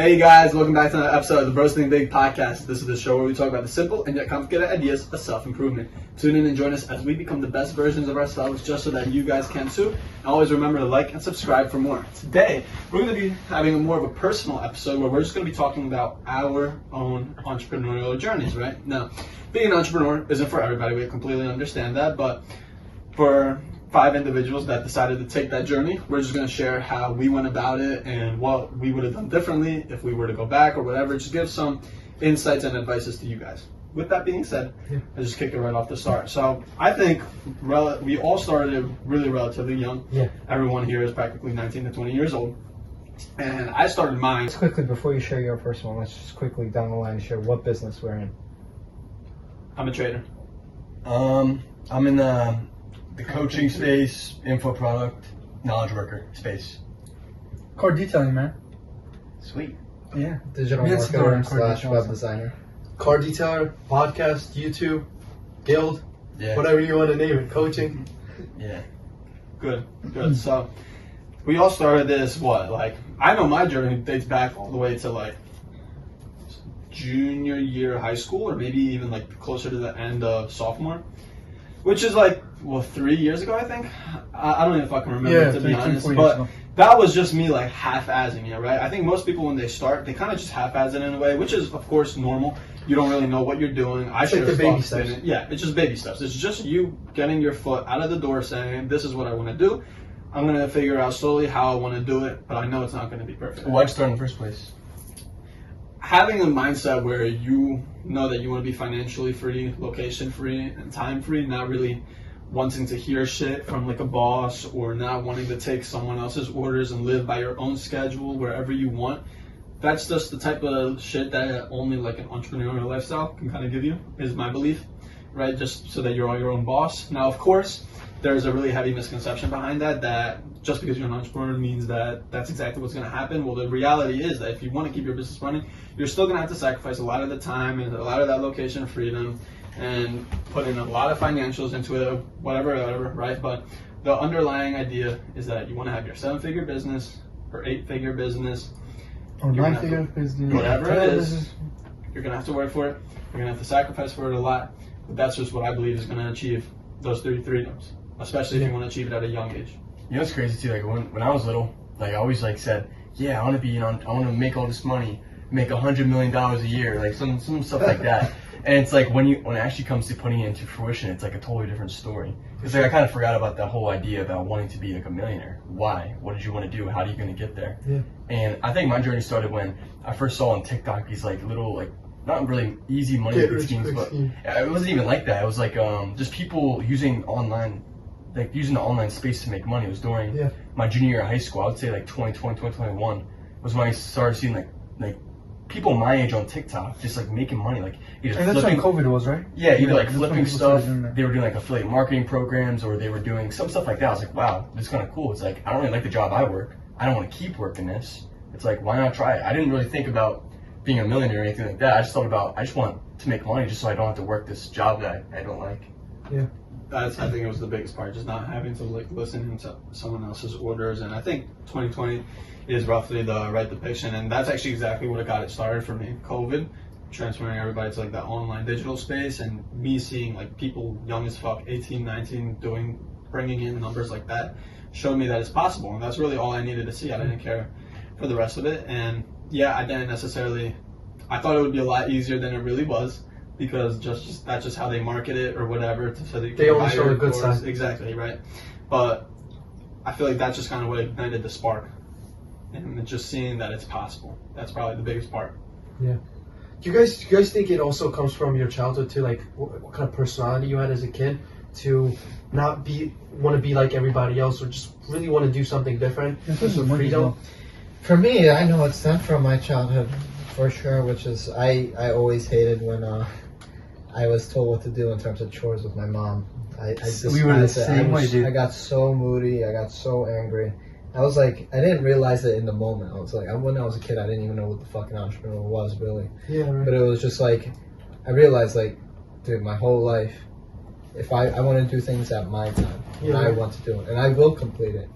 Hey guys, welcome back to another episode of the Bros Think Big podcast. This is the show where we talk about the simple and yet complicated ideas of self-improvement. Tune in and join us as we become the best versions of ourselves just so that you guys can too. And always remember to like and subscribe for more. Today, we're going to be having more of a personal episode where we're just going to be talking about our own entrepreneurial journeys, right? Now, being an entrepreneur isn't for everybody. We completely understand that, but for 5 individuals that decided to take that journey, we're just going to share how we went about it and what we would have done differently if we were to go back or whatever. Just give some insights and advices to you guys. With that being said, I just kick it right off the start. So I think we all started really relatively young. Yeah. Everyone here is practically 19 to 20 years old. And I started mine. Just quickly, before you share your first one, let's just quickly down the line share what business we're in. I'm a trader. I'm in the coaching space, info product, knowledge worker space. Car detailing, man. Sweet. Yeah. Digital Yes, marketer car / detailing. web designer. Car detailer, podcast, YouTube, guild, Yeah. whatever you want to name it, coaching. Yeah. Good. So we all started this, I know my journey dates back all the way to junior year of high school, or maybe even closer to the end of sophomore, which is 3 years ago, I think. I don't even fucking remember, to be honest, but that was just me half-assing it, right? I think most people when they start, they kind of just half-ass it in a way, which is of course normal. You don't really know what you're doing. I should have baby stopped steps. Yeah, it's just baby steps. It's just you getting your foot out of the door saying, this is what I want to do. I'm going to figure out slowly how I want to do it, but I know it's not going to be perfect. Why'd you start in the first place? Having a mindset where you know that you want to be financially free, location free, and time free, not really wanting to hear shit from a boss, or not wanting to take someone else's orders and live by your own schedule wherever you want. That's just the type of shit that only an entrepreneurial lifestyle can kind of give you, is my belief, right? Just so that you're all your own boss. Now, of course, there's a really heavy misconception behind that just because you're an entrepreneur means that that's exactly what's going to happen. Well, the reality is that if you want to keep your business running, you're still going to have to sacrifice a lot of the time and a lot of that location freedom and put in a lot of financials into it, whatever, right? But the underlying idea is that you want to have your 7-figure business or 8-figure business, Or You're 9-figure business. whatever it is. You're going to have to work for it. You're going to have to sacrifice for it a lot. But that's just what I believe is going to achieve those 3 freedoms, especially if you want to achieve it at a young age. You know what's crazy too? When I was little, I always said, yeah, I want to make all this money, make $100 million a year, some stuff like that. And it's when it actually comes to putting it into fruition, it's a totally different story. Because I kind of forgot about that whole idea about wanting to be a millionaire. Why? What did you want to do? How are you going to get there? Yeah. And I think my journey started when I first saw on TikTok these little not really easy money making schemes, but it wasn't even like that. It was just people using online, using the online space to make money. It was during my junior year of high school. I would say 2020, 2021 was when I started seeing people my age on TikTok just making money, either And that's flipping. when COVID was, right? Yeah, either that's when flipping people stuff. started doing that. They were doing affiliate marketing programs, or they were doing some stuff like that. I was wow, this is kind of cool. It's I don't really like the job I work. I don't want to keep working this. It's why not try it? I didn't really think about being a millionaire or anything like that. I just thought about, I just want to make money just so I don't have to work this job that I don't like. Yeah. I think it was the biggest part, just not having to listen to someone else's orders. And I think 2020 is roughly the right depiction, and that's actually exactly what got it started for me. COVID, transferring everybody to that online digital space, and me seeing people young as fuck, 18, 19, bringing in numbers like that, showed me that it's possible. And that's really all I needed to see. I didn't care for the rest of it. And yeah, I didn't necessarily, I thought it would be a lot easier than it really was, because that's just how they market it or whatever. So They only show the good side. Exactly, right? But I feel that's just kind of what ignited the spark. And just seeing that it's possible. That's probably the biggest part. Yeah. Do you guys think it also comes from your childhood too? What kind of personality you had as a kid to not want to be like everybody else, or just really want to do something different? This is freedom. For me, I know it's not from my childhood, for sure, which is I always hated when I was told what to do in terms of chores with my mom. I We were the same way, dude. I got so moody. I got so angry. I was I didn't realize it in the moment. I was when I was a kid, I didn't even know what the fucking entrepreneur was, really. Yeah, right. But it was just I realized, dude, my whole life, if I want to do things at my time, and I want to do it, and I will complete it.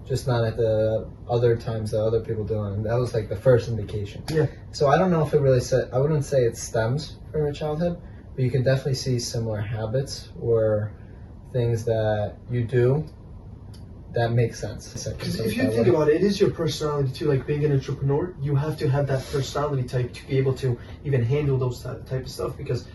just not at the other times that other people do it. And that was like the first indication. Yeah. So I don't know if it really I wouldn't say it stems from your childhood, but you can definitely see similar habits or things that you do that make sense. Because if you think about it, it is your personality too. Like being an entrepreneur, you have to have that personality type to be able to even handle those type of stuff. Because,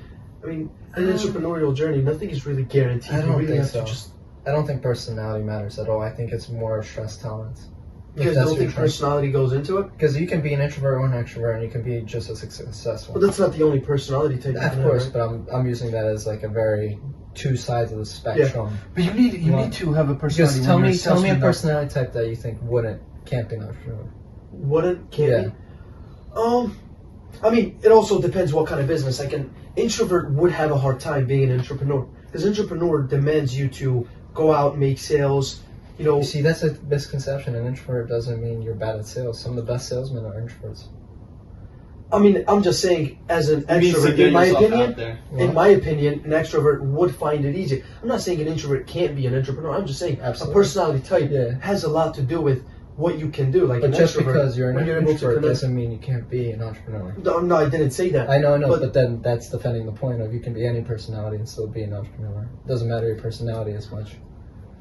I mean, in an entrepreneurial journey, nothing is really guaranteed. I You don't really think have to so. I don't think personality matters at all. I think it's more stress tolerance. You guys don't think personality goes into it? Because you can be an introvert or an extrovert, and you can be just as successful. But that's not the only personality type. Of course, but I'm using that as like a very two sides of the spectrum. But you need to have a personality. Just tell me a personality type that you think can't be an entrepreneur. Can't be? I mean, it also depends what kind of business. Like an introvert would have a hard time being an entrepreneur because entrepreneur demands you to go out, make sales. You see, that's a misconception. An introvert doesn't mean you're bad at sales. Some of the best salesmen are introverts. I mean, I'm just saying, as an extrovert, in my opinion, an extrovert would find it easy. I'm not saying an introvert can't be an entrepreneur. I'm just saying a personality type has a lot to do with what you can do. Like, but just because you're an introvert doesn't mean you can't be an entrepreneur. No, I didn't say that. I know, but then that's defending the point of you can be any personality and still be an entrepreneur. It doesn't matter your personality as much.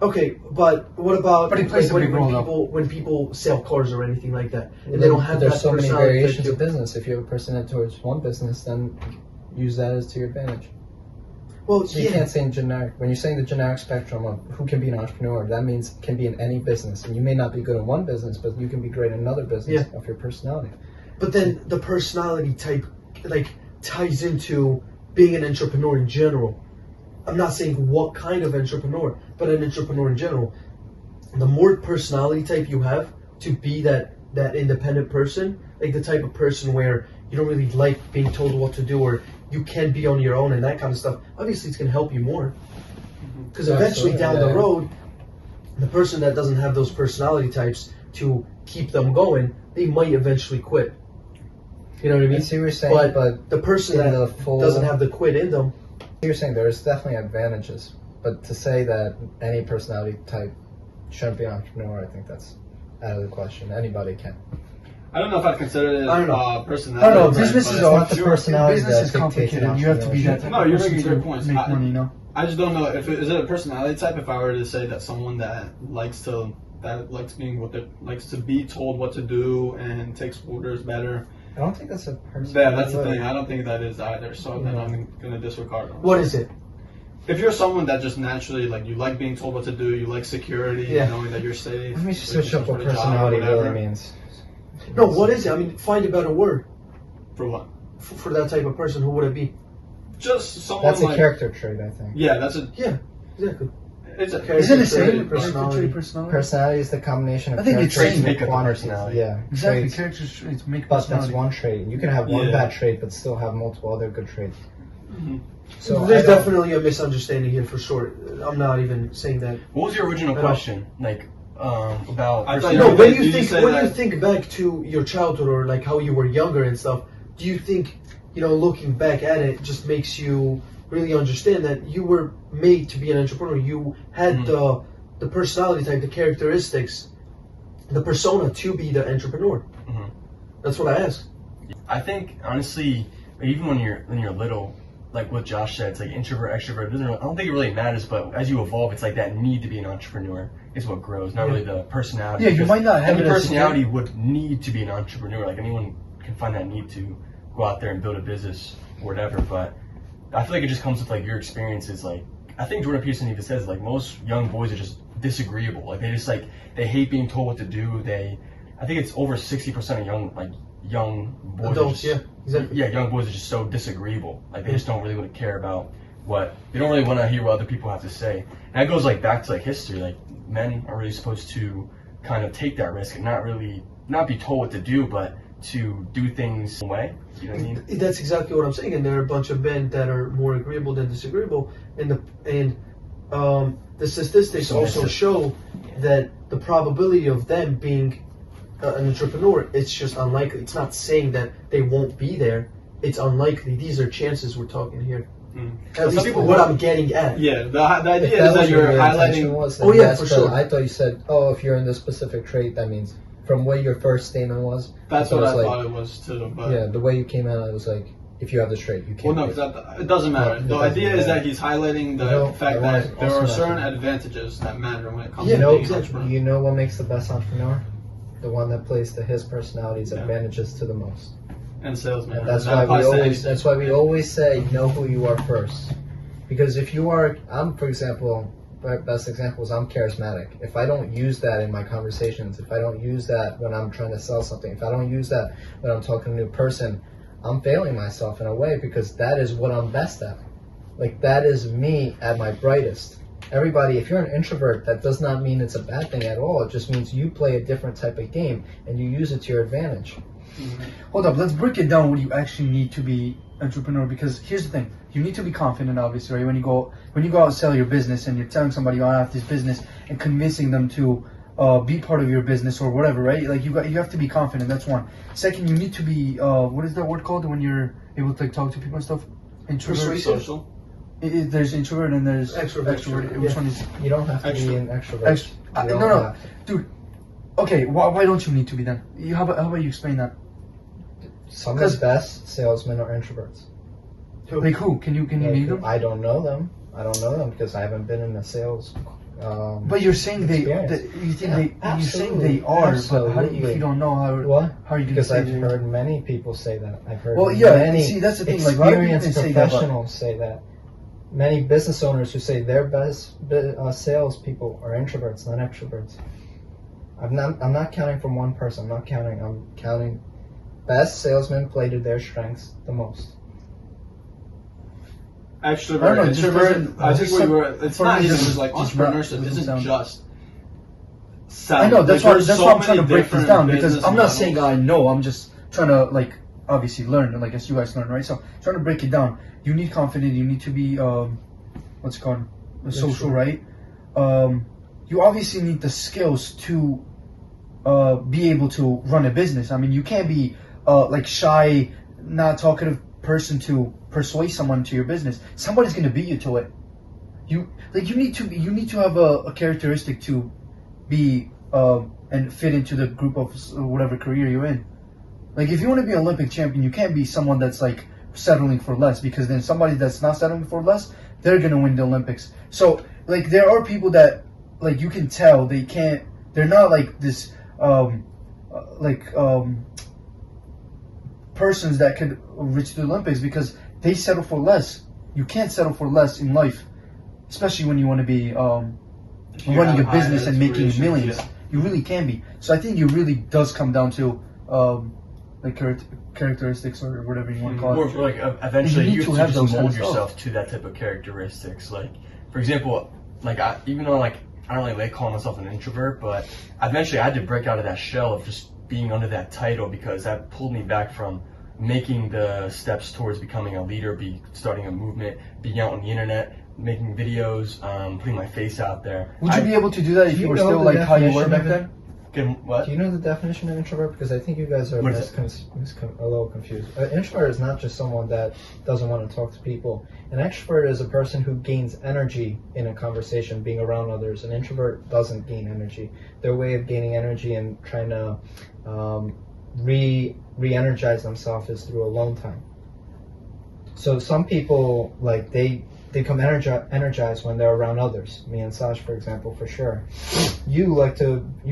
Okay, but what about when people sell cars or anything like that, and they don't have There's that so many personality variations of business. If you have a personality towards one business, then use that as to your advantage. Well, so you can't say in generic. When you're saying the generic spectrum of who can be an entrepreneur, that means can be in any business. And you may not be good in one business, but you can be great in another business of your personality. But then the personality type like ties into being an entrepreneur in general. I'm not saying what kind of entrepreneur, but an entrepreneur in general. The more personality type you have to be that independent person, like the type of person where you don't really like being told what to do or you can be on your own and that kind of stuff, obviously it's going to help you more. Because eventually down the road, the person that doesn't have those personality types to keep them going, they might eventually quit. You know what I mean? I see what you're saying, but the person that doesn't have the quit in them, you're saying there's definitely advantages, but to say that any personality type shouldn't be an entrepreneur, I think that's out of the question. Anybody can. I don't know if I'd consider it personality. I don't know. Business is not the personality. Business is complicated. You have to be that type of person to make money. I just don't know if is it a personality type. If I were to say that someone that likes to be told what to do and takes orders better. I don't think that's a personality. Yeah, that's the thing. I don't think that is either. So then I'm gonna disregard them. What is it? If you're someone that just naturally you like being told what to do, you like security, knowing that you're safe. Let me switch up what personality really means. No, what is it? I mean, find a better word. For what? For that type of person, who would it be? Just someone. That's a character trait, I think. Yeah, that's a. Yeah, exactly. It's a character. Isn't it same personality? Personality is the combination of I think character traits make up personality. Yeah, exactly. Traits. Character traits make But personality. that's one trait. You can have one bad trait, but still have multiple other good traits. Mm-hmm. So there's definitely a misunderstanding here for sure. I'm not even saying that. What was your original question? About. When you think back to your childhood or like how you were younger and stuff, do you think looking back at it just makes you really understand that you were made to be an entrepreneur? You had the personality type, the characteristics, the persona to be the entrepreneur. Mm-hmm. That's what I asked. I think honestly, even when you're little, like what Josh said, it's like introvert, extrovert. I don't think it really matters, but as you evolve, it's like that need to be an entrepreneur is what grows, not really the personality. Yeah, you might not have any personality would need to be an entrepreneur. Like anyone can find that need to go out there and build a business or whatever, but I feel like it just comes with your experiences. Like I think Jordan Peterson even says most young boys are just disagreeable. Like they just they hate being told what to do. I think it's over 60% of young boys. Adults, exactly. Yeah, young boys are just so disagreeable. Like they just don't really want to care about they don't really want to hear what other people have to say. And that goes back to history. Like men are really supposed to kind of take that risk and not be told what to do, but to do things in a way. You know what I mean? That's exactly what I'm saying. And there are a bunch of men that are more agreeable than disagreeable. And the statistics also show that the probability of them being an entrepreneur, it's just unlikely. It's not saying that they won't be there. It's unlikely. These are chances we're talking here. At least people what I'm getting at. Yeah, the idea If is that was you're what your intention highlighting. was, then Oh, yeah, yes, for but sure. I thought you said, oh, if you're in this specific trait, that means from what your first statement was. That's it what was I like, thought it was too. But Yeah, the way you came out, it was like, if you have this trait, you well, can't. no, be. because it doesn't matter. No, it the doesn't idea is matter. that he's highlighting the You know, fact I wanna that there also are mention- certain advantages that matter when it comes You to know, being an exactly. entrepreneur. you know what makes the best entrepreneur? The one that plays to his personality's Yeah. advantages to the most. And salesman. And that's That why we applies to always. anything. That's why we always say know who you are first, because if you are, for example, my best example is I'm charismatic. If I don't use that in my conversations, if I don't use that when I'm trying to sell something, if I don't use that when I'm talking to a new person, I'm failing myself in a way because that is what I'm best at. Like that is me at my brightest. Everybody, if you're an introvert, that does not mean it's a bad thing at all. It just means you play a different type of game and you use it to your advantage. Hold up, let's break it down what you actually need to be entrepreneur, because here's the thing. You need to be confident, obviously, right? When you go out and sell your business and you're telling somebody I have this business and convincing them to be part of your business or whatever, right? Like you have to be confident. That's one. Second, you need to be what is that word called when you're able to like talk to people and stuff? Introvert. Social. There's introvert and there's Extrovert. Which Yeah. one is You don't have to be Extro- an extrovert. You don't no, have- dude. Okay, why don't you need to be then? How about you explain that? Some of the best salesmen are introverts. Like who? Can you name them? I don't know them. I don't know them because I haven't been in the sales. But you're saying they. experience. You think Yeah, you're saying absolutely, they are. But how, absolutely. if you don't know how? What? How are you going to Because say I've they- heard many people say that. I've heard Well, yeah. many See, that's the thing. Like, a lot of people experienced can say that, but professionals say that. Many business owners who say their best sales people are introverts, not extroverts. I'm not counting from one person. I'm counting best salesmen play to their strengths the most. Extrovert, I don't know, it just introvert. doesn't- I think we were. It's for not me, even it's just like just not- entrepreneurship. doesn't Isn't sound- just. I Selling. know that's Like, why there's that's so why I'm trying to many break this different down, because business I'm not models. saying I know. I'm just trying to like obviously learn, like as you guys learn, right? So trying to break it down. You need confidence. You need to be what's it called social, right? You obviously need the skills to be able to run a business. I mean, you can't be like shy, not talkative person to persuade someone to your business. Somebody's gonna beat you to it. You need to have a characteristic to be and fit into the group of whatever career you're in. Like if you want to be an Olympic champion, you can't be someone that's like settling for less, because then somebody that's not settling for less, they're gonna win the Olympics. So like there are people that like you can tell they're not like this persons that could reach the Olympics because they settle for less. You can't settle for less in life, especially when you want to be running a business and making millions. Yeah. You really can be. So I think it really does come down to like characteristics or whatever you want to call Or it. like eventually You you need have to have to those just mold kind of yourself to that type of characteristics. Like for example, like even though like I don't really like calling myself an introvert, but eventually I had to break out of that shell of just being under that title, because that pulled me back from making the steps towards becoming a leader, starting a movement, being out on the internet, making videos, putting my face out there. Would you be able to do that if Do you you were know still the like how you were definition back of it? then? What? Do you know the definition of introvert? Because I think you guys are What is a little confused. An introvert is not just someone that doesn't want to talk to people. An extrovert is a person who gains energy in a conversation, being around others. An introvert doesn't gain energy. Their way of gaining energy and trying to re-energize themselves is through alone time. So some people, like, they become energized when they're around others. Me and Sash, for example, for sure. You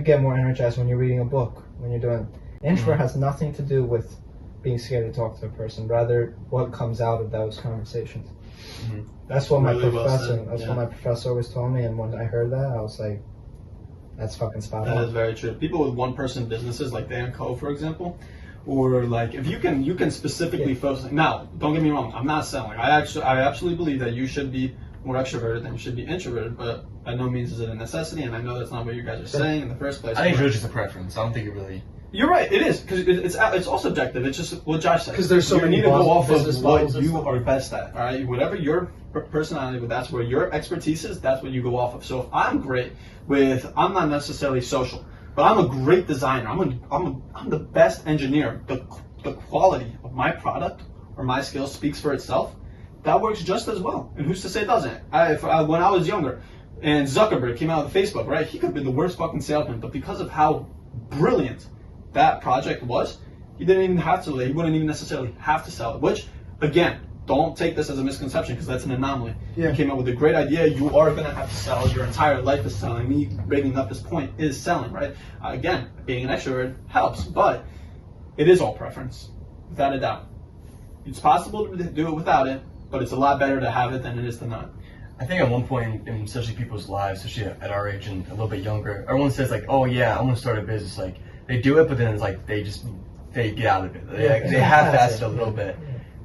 get more energized when you're reading a book, when you're doing. Introvert has nothing to do with being scared to talk to a person, rather what comes out of those conversations. Mhm. That's what Really well said, what my professor always told me, and when I heard that, I was like, that's fucking spot That is on. very true. People with one-person businesses, like Dan Co, for example, or like if you can specifically focus. Now, don't get me wrong. I'm not saying like I absolutely believe that you should be more extroverted than you should be introverted, but by no means is it a necessity. And I know that's not what you guys are saying in the first place. I think it's but- really just a preference. I don't think it really. You're right. It is because it's all subjective. It's just what Josh said. 'Cause there's so you many need to go off business of models what and you stuff. are best at. All right, whatever your personality, but that's where your expertise is. That's what you go off of. So if I'm great I'm not necessarily social, but I'm a great designer. I'm the best engineer. The quality of my product or my skill speaks for itself. that works just as well. And who's to say it doesn't? When I was younger, and Zuckerberg came out with Facebook, right? He could have been the worst fucking salesman, but because of how brilliant that project was, he didn't even have to. He wouldn't even necessarily have to sell it. Which, again, don't take this as a misconception because that's an anomaly. Yeah. You came up with a great idea. You are going to have to sell. Your entire life is selling. Me bringing up this point is selling, right? Again, being an extrovert helps, but it is all preference, without a doubt. It's possible to do it without it, but it's a lot better to have it than it is to not. I think at one point in especially people's lives, especially at our age and a little bit younger, everyone says like, "Oh yeah, I'm gonna start a business." Like they do it, but then it's like they get out of it. They half-ass it a little bit.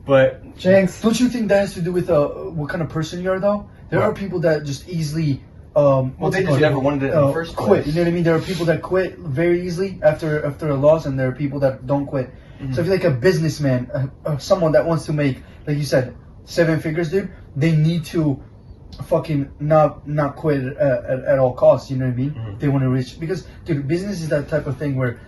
But Jinx. Don't you think that has to do with what kind of person you are, though? There are people that just easily well, they just never wanted it in the first quit. place. You know what I mean? There are people that quit very easily after a loss, and there are people that don't quit. Mm-hmm. So I feel like a businessman, someone that wants to make, like you said, 7 figures, dude, they need to fucking not quit at all costs. You know what I mean? Mm-hmm. They want to reach, because dude, business is that type of thing where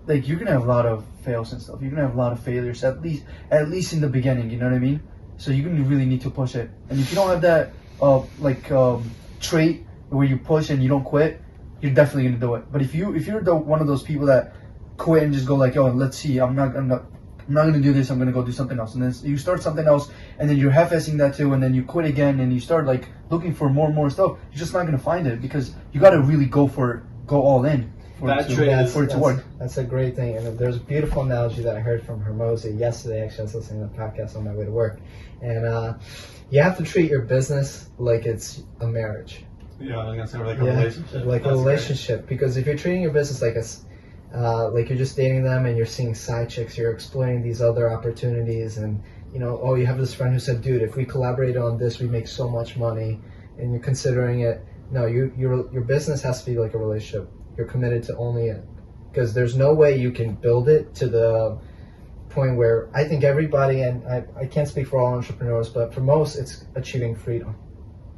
like you're gonna have a lot of fails and stuff. You're gonna have a lot of failures, at least in the beginning. You know what I mean? So you're gonna really need to push it. And if you don't have that trait where you push and you don't quit, you're definitely gonna do it. But if you're one of those people that quit and just go like, "Oh, let's see, I'm not gonna do this. I'm gonna go do something else," and then you start something else, and then you're half-assing that too, and then you quit again, and you start like looking for more and more stuff. You're just not gonna find it because you gotta really go all in. For it to work. That's a great thing. And there's a beautiful analogy that I heard from Hermosa yesterday. Actually, I was listening to the podcast on my way to work. And you have to treat your business like it's a marriage. Yeah, I was going to say like a relationship. Like a relationship. Great. Because if you're treating your business like you're just dating them and you're seeing side chicks, you're exploring these other opportunities. And, you have this friend who said, dude, if we collaborated on this, we'd make so much money. And you're considering it. No, your business has to be like a relationship. You're committed to only it, because there's no way you can build it to the point where I think everybody, and I can't speak for all entrepreneurs, but for most it's achieving freedom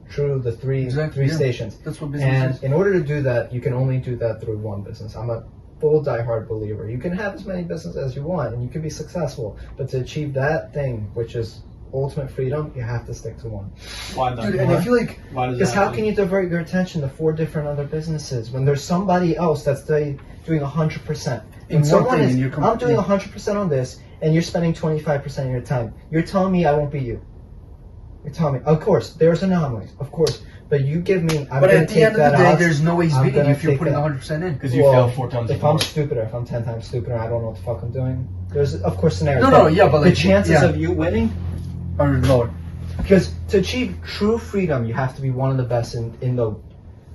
through the three stations. That's what business is. In order to do that, you can only do that through one business. I'm a full diehard believer. You can have as many businesses as you want and you can be successful, but to achieve that thing, which is ultimate freedom, you have to stick to one. Why not? Dude, and I feel like, because how can you divert your attention to 4 different other businesses when there's somebody else that's doing 100%? In someone one is, thing, I'm doing 100% on this, and you're spending 25% of your time. You're telling me I won't be you. You're telling me, of course, there's anomalies, of course, but you give me. But at the end of the day, there's no way he's beating you if you're putting 100% in. Because you fail 4 times. If I'm stupider, if I'm 10 times stupider, I don't know what the fuck I'm doing. There's, of course, scenarios. No, yeah, but the like, chances of you winning are lower. Because to achieve true freedom, you have to be one of the best in the,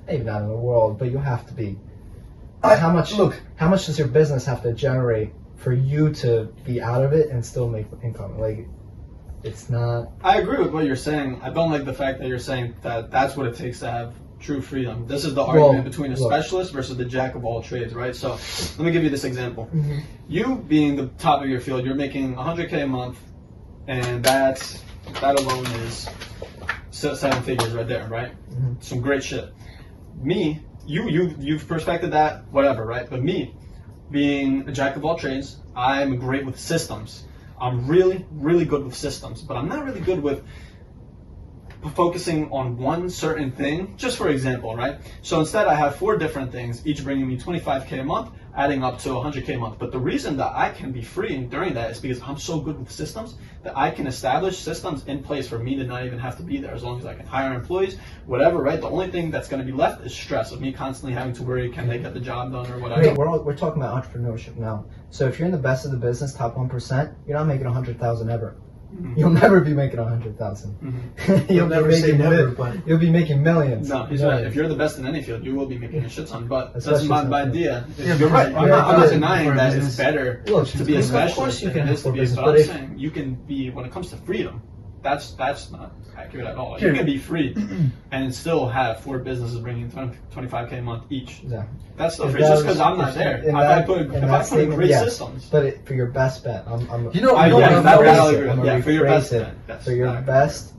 maybe not in the world, but you have to be. How much does your business have to generate for you to be out of it and still make income? Like, it's not. I agree with what you're saying. I don't like the fact that you're saying that that's what it takes to have true freedom. This is the argument between a specialist versus the jack of all trades, right? So let me give you this example. Mm-hmm. You being the top of your field, you're making $100K a month, and that alone is 7 figures right there, right? Mm-hmm. Some great shit. Me, you've perfected that, whatever, right? But me, being a jack of all trades, I'm great with systems. I'm really, really good with systems, but I'm not really good with focusing on one certain thing. Just for example, right? So instead I have 4 different things, each bringing me 25K a month, adding up to 100K a month. But the reason that I can be free during that is because I'm so good with systems that I can establish systems in place for me to not even have to be there, as long as I can hire employees, whatever, right? The only thing that's going to be left is stress of me constantly having to worry, can they get the job done or whatever. Wait, we're talking about entrepreneurship now. So if you're in the best of the business, top 1%, you're not making 100,000 ever. Mm-hmm. You'll never be making 100,000. Mm-hmm. You'll never say never, but you'll be making millions. No, he's right. If you're the best in any field, you will be making a shit ton. But that's my idea. Yeah, you're right. I'm not denying that it's better to be a specialist. Of course you can have to be, business, but I'm saying you can be, when it comes to freedom, that's not accurate at all. You can be free and still have 4 businesses bringing 25K a month each. Yeah. That's still free. Just because I'm not there. If I put in great systems. But for your best bet, I'm for your best bet. For your best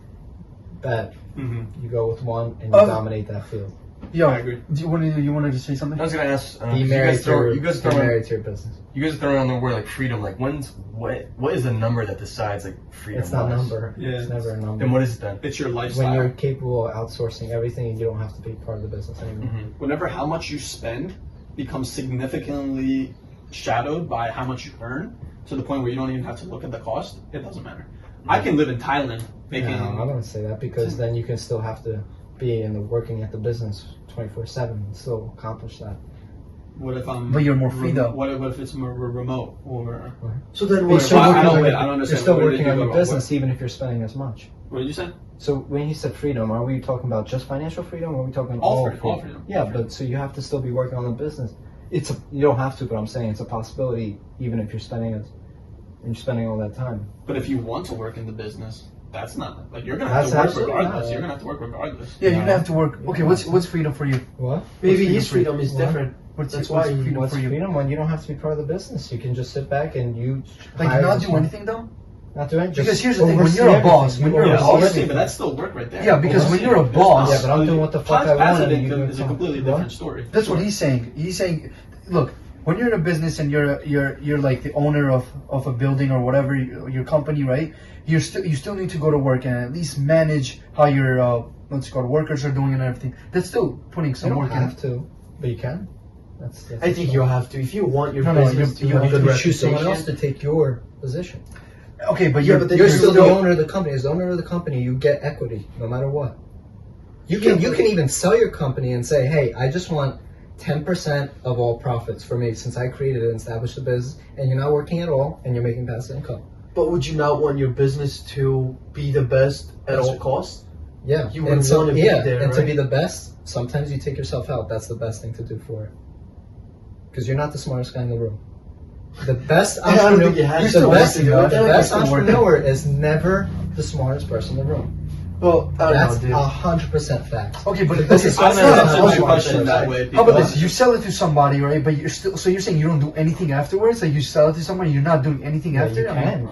bet, you go with one and you dominate that field. Yeah. I agree. Do you wanted to say something? I was gonna ask. Be you married guys throw, to you guys be throw married to your business. You guys throw around the word like freedom. Like what is the number that decides like freedom? It's not a wise? number. Yeah. It's never a number. Then what is it then? It's your When lifestyle. you're capable of outsourcing everything and you don't have to be part of the business anymore. Whenever how much you spend becomes significantly shadowed by how much you earn, to the point where you don't even have to look at the cost, it doesn't matter. I can live in Thailand making. No, I don't say that because then you can still have to be working at the business 24/7 and still accomplish that. What if I'm? But you're more free though. What if it's more remote or? So then You're what? still I working don't on get- your- I don't understand. You're still Where did working you on go your wrong? business even if you're spending as much. What did you say? So when you said freedom, are we talking about just financial freedom or are we talking All all freedom, all freedom. Yeah, but so you have to still be working on the business. You don't have to, but I'm saying it's a possibility even if you're spending all that time. But if you want to work in the business, that's not like you're gonna have That's to work absolutely regardless. not. You're gonna have to work regardless. Yeah, you're gonna have to work. Okay, what's freedom for you? What? Maybe What's his freedom is What? different. What's That's what's why you- freedom What's for you? freedom when you don't have to be part of the business? You can just sit back and you Like hire not this do one- anything though. Not do anything. Because just here's the thing, when oversee you're a boss, everything. when You you're a oversee boss- Oversee, but everything. that's still work right there. Yeah, because when Oversee. you're a There's boss- not- Yeah, but I'm doing what the fuck Times I want. passive and you income do is a it. completely What? different story. That's what he's saying. He's saying, look, when you're in a business and you're like the owner of a building or whatever your company, right? You still need to go to work and at least manage how your what's it called workers are doing and everything. That's still putting You some don't work in. have to, but you can. That's I think you have to. If you want your No, no, business to you have have a good You choose someone else reputation, to take your position. Okay, but Yeah, you're but then You're you're still still- the owner of the company. As the owner of the company, you get equity no matter what. You can even sell your company and say, hey, I just want 10% of all profits for me since I created it and established the business, and you're not working at all and you're making passive income. but would you not want your business to be the best at That's all right. costs? Yeah. You and would so, wanna be yeah, there, and to right? be the best, sometimes you take yourself out. That's the best thing to do for it. Because you're not the smartest guy in the room. The best I don't think you entrepreneur, have the to best, work together. the Like, best you're still working. entrepreneur is never the smartest person in the room. Well, I That's don't know, dude. 100% fact. okay, but Because okay, it's I not never a answered smart my question person. that way. how about because- this? You sell it to somebody, right? But you're still so you're saying you don't do anything afterwards? Like you sell it to someone, you're not doing anything Yeah, after? you I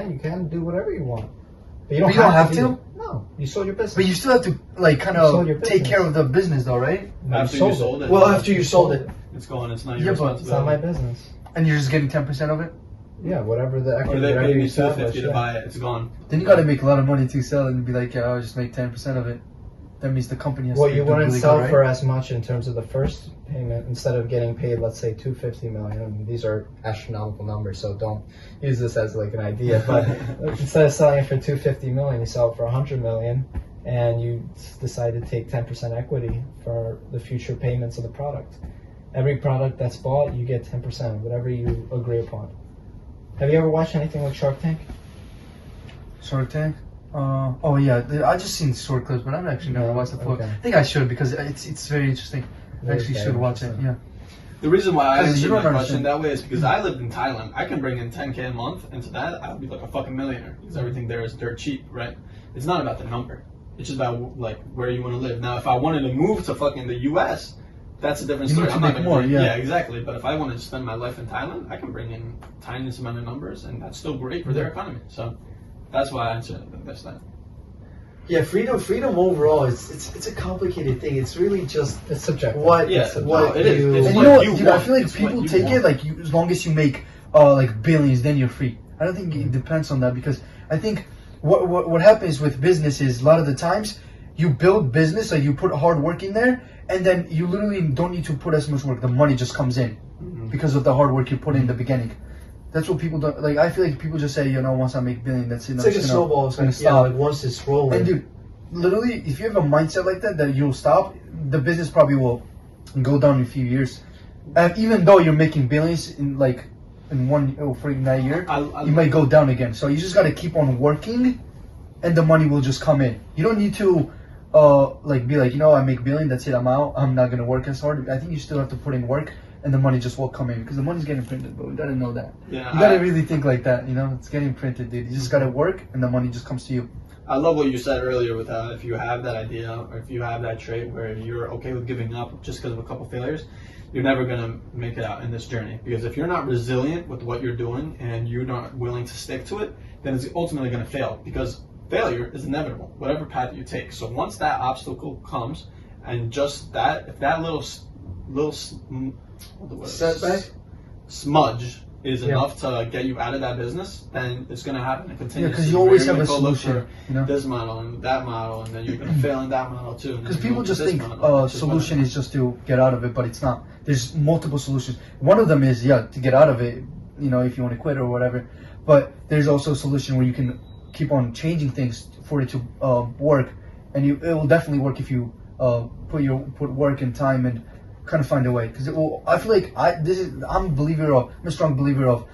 mean, can do whatever you want. But But you don't have be- to? No, you sold your business. but you still have to like kind You sold your of take business. care of the business, though, right? After you sold it. Well, after you sold it. It's gone. It's not Yeah, your but It's not my responsibility. business. And you're just getting 10% of it. Yeah, whatever the Or equity, they whatever paid you me establish. $250 to Yeah. buy it. It's gone. Then you got to make a lot of money to sell it and be like, yeah, I'll just make 10% of it. That means the company has Well, to you do wouldn't really sell good, right? for as much in terms of the first payment instead of getting paid, let's say, $250 million. These are astronomical numbers, so don't use this as like an idea. But instead of selling it for $250 million, you sell it for $100 million, and you decide to take 10% equity for the future payments of the product. Every product that's bought, you get 10%, whatever you agree upon. Have you ever watched anything like Shark Tank? Shark Tank? Oh yeah, I just seen short clips, but I've actually never watched the full. Okay. I think I should because it's very interesting. I It is actually very should watch it. interesting. Yeah. The reason why I Because answered you don't my question understand. that way is because I lived in Thailand. I can bring in 10K a month, and to that, I'd be like a fucking millionaire because everything there is dirt cheap, right? It's not about the number. It's just about like where you want to live. Now, if I wanted to move to fucking the U.S., that's a different You story. need to I'm not make gonna more, bring- yeah. exactly. But if I wanted to spend my life in Thailand, I can bring in tiniest amount of numbers, and that's still great for their economy. So that's why I answered it this time. Yeah, freedom overall, it's a complicated thing. It's really just It's subjective. what Yeah, what no, it is. you. It's And what you know what, you dude, I want. feel like It's what people you take want. it like as long as you make like billions, then you're free. I don't think it depends on that because I think what happens with business is a lot of the times you build business, so you put hard work in there, and then you literally don't need to put as much work. The money just comes in because of the hard work you put in the beginning. That's what people don't like. I feel like people just say, once I make billion, that's it. It's like a snowball. It's like, yeah, like once it's rolling. And dude, literally, if you have a mindset like that you'll stop, the business probably will go down in a few years. And even though you're making billions in for that year, you might go down again. So you just gotta keep on working, and the money will just come in. You don't need to be like, I make billion, that's it, I'm out. I'm not gonna work as hard. I think you still have to put in work, and the money just will come in because the money's getting printed. But we gotta know that. Yeah, You gotta really think like that. It's getting printed, dude. You just gotta work, and the money just comes to you. I love what you said earlier with if you have that idea or if you have that trait where you're okay with giving up just because of a couple failures, you're never going to make it out in this journey. Because if you're not resilient with what you're doing and you're not willing to stick to it, then it's ultimately going to fail because failure is inevitable, whatever path you take. So once that obstacle comes, and just that, if that little Setback? smudge is Yeah. enough to get you out of that business, then it's going to happen. It continues. Yeah, because you always You're have a gonna go look solution. for You know, this model and that model, and then you're going to fail in that model too. because people just think solution is just to get out of it, but it's not. There's multiple solutions. One of them is to get out of it. You know, if you want to quit or whatever. But there's also a solution where you can keep on changing things for it to work, and it will definitely work if you put work and time and kind of find a way. Because I feel like I'm a strong believer of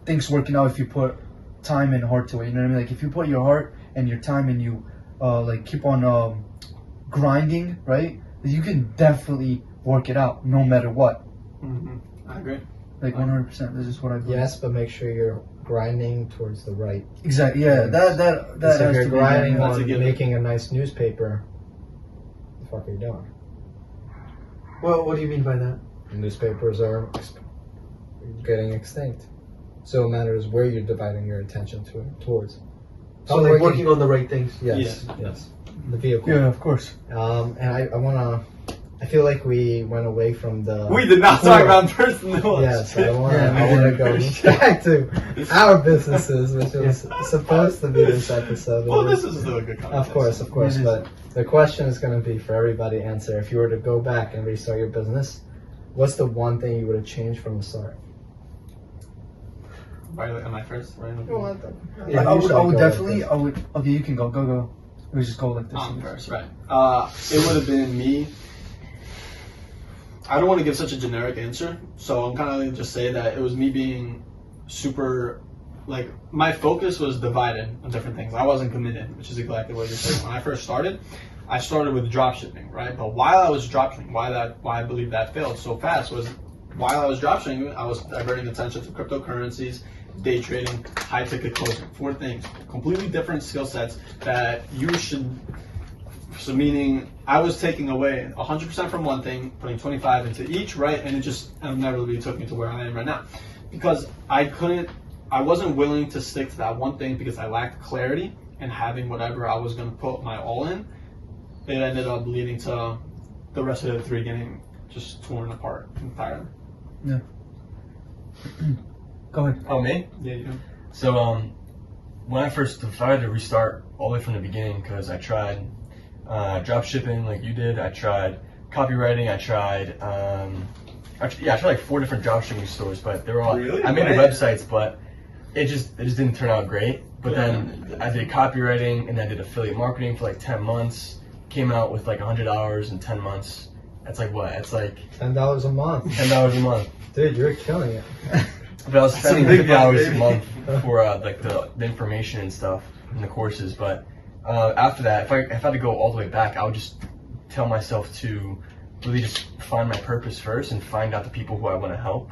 things working out if you put time and heart to it. You know what I mean? Like if you put your heart and your time and you like keep on grinding, right? You can definitely work it out no matter what. Mm-hmm. I agree. Like 100%. This is what I believe. Yes, but make sure you're grinding towards the right. Exactly. Yeah. That Because has if you're to be grinding That's a on given. making a nice newspaper, the fuck are you doing? Well, what do you mean by that? Newspapers are getting extinct. So it matters where you're dividing your attention towards. So like working on the right things. Yes, yes. The vehicle. Yeah, of course. And I feel like we went away from the. We did not talk about personal. Yes, I want Yeah, to go back to our businesses, which was supposed to be this episode. Well, this is still a good conversation. Of course. It is. But the question is going to be for everybody to answer. If you were to go back and restart your business, what's the one thing you would have changed from the start? Am I first? Right? Yeah, I usually would go definitely. like I would. Okay, you can go. Go. We just go like this. First, right. It would have been me. I don't want to give such a generic answer, so I'm kind of going to just say that it was me being super, like, my focus was divided on different things. I wasn't committed, which is exactly what you're saying. When I first started, I started with dropshipping, right? But while I was dropshipping, why I believe that failed so fast was while I was dropshipping, I was diverting attention to cryptocurrencies, day trading, high ticket closing. 4 things, completely different skill sets that you should. So meaning I was taking away 100% from one thing, putting 25 into each, right? And it just inevitably took me to where I am right now, because I wasn't willing to stick to that one thing because I lacked clarity and having whatever I was going to put my all in. It ended up leading to the rest of the 3 getting just torn apart entirely. Yeah. Go ahead. Oh, me? Yeah, you know. So, when I first decided to restart all the way from the beginning, because I tried drop shipping like you did, I tried copywriting, I tried like 4 different drop shipping stores, but they were all, Really? I made the Right. websites, but it just didn't turn out great. But then I did copywriting and I did affiliate marketing for like 10 months, came out with like $100 in 10 months. That's like what? It's like $10 a month. $10 a month. Dude, you're killing it. But I was spending big 50 hours a baby. month for like the information and stuff and the courses. But after that, if I had to go all the way back, I would just tell myself to really just find my purpose first and find out the people who I want to help,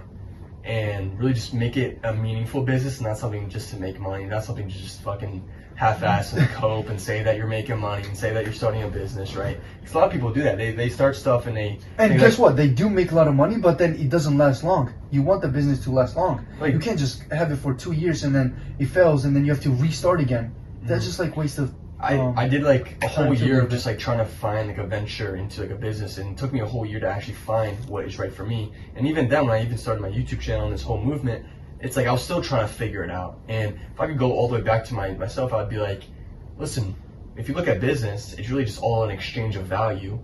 and really just make it a meaningful business, and not something just to make money. Not something to just fucking half-ass and cope and say that you're making money and say that you're starting a business, right? Because a lot of people do that. They start stuff and And guess what? They do make a lot of money, but then it doesn't last long. You want the business to last long. Like- You can't just have it for 2 years and then it fails and then you have to restart again. That's just like waste of. I did like a whole time to year of live. just like trying to find like a venture into like a business, and it took me a whole year to actually find what is right for me. And even then, when I even started my YouTube channel and this whole movement, it's like I was still trying to figure it out. And if I could go all the way back to myself, I'd be like, listen, if you look at business, it's really just all an exchange of value.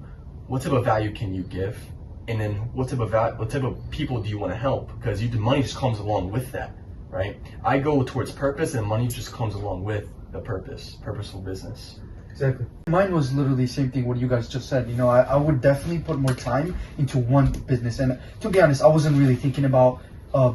What type of value can you give? And then what type of people do you want to help? Because the money just comes along with that, right? I go towards purpose, and money just comes along with the purposeful business. Exactly. Mine was literally the same thing what you guys just said. You know, I would definitely put more time into one business. And to be honest, I wasn't really thinking about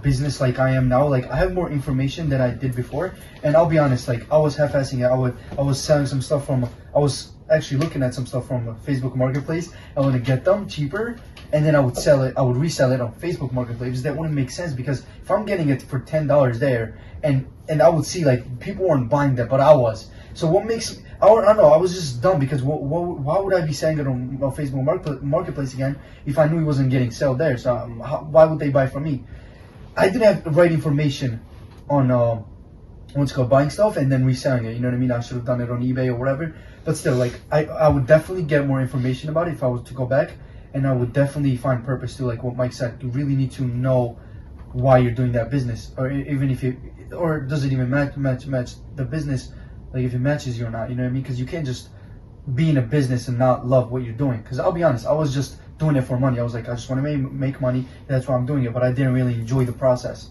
business like I am now. Like I have more information than I did before. And I'll be honest, like I was half-assing it. I was selling some stuff I was actually looking at some stuff from Facebook Marketplace. I want to get them cheaper, and then I would sell it. I would resell it on Facebook Marketplace. That wouldn't make sense, because if I'm getting it for $10 there, and I would see like people weren't buying that, but I was. So what makes I don't know. I was just dumb, because why would I be selling it on Facebook Marketplace again if I knew it wasn't getting sold there? So why would they buy from me? I didn't have the right information on what's it called, buying stuff and then reselling it. You know what I mean? I should have done it on eBay or whatever. But still, like I would definitely get more information about it if I was to go back, and I would definitely find purpose to, like what Mike said. You really need to know why you're doing that business, or even if it, or does it even match the business, like if it matches you or not. You know what I mean? Because you can't just be in a business and not love what you're doing. Because I'll be honest, I was just doing it for money. I was like, I just want to make money. That's why I'm doing it. But I didn't really enjoy the process.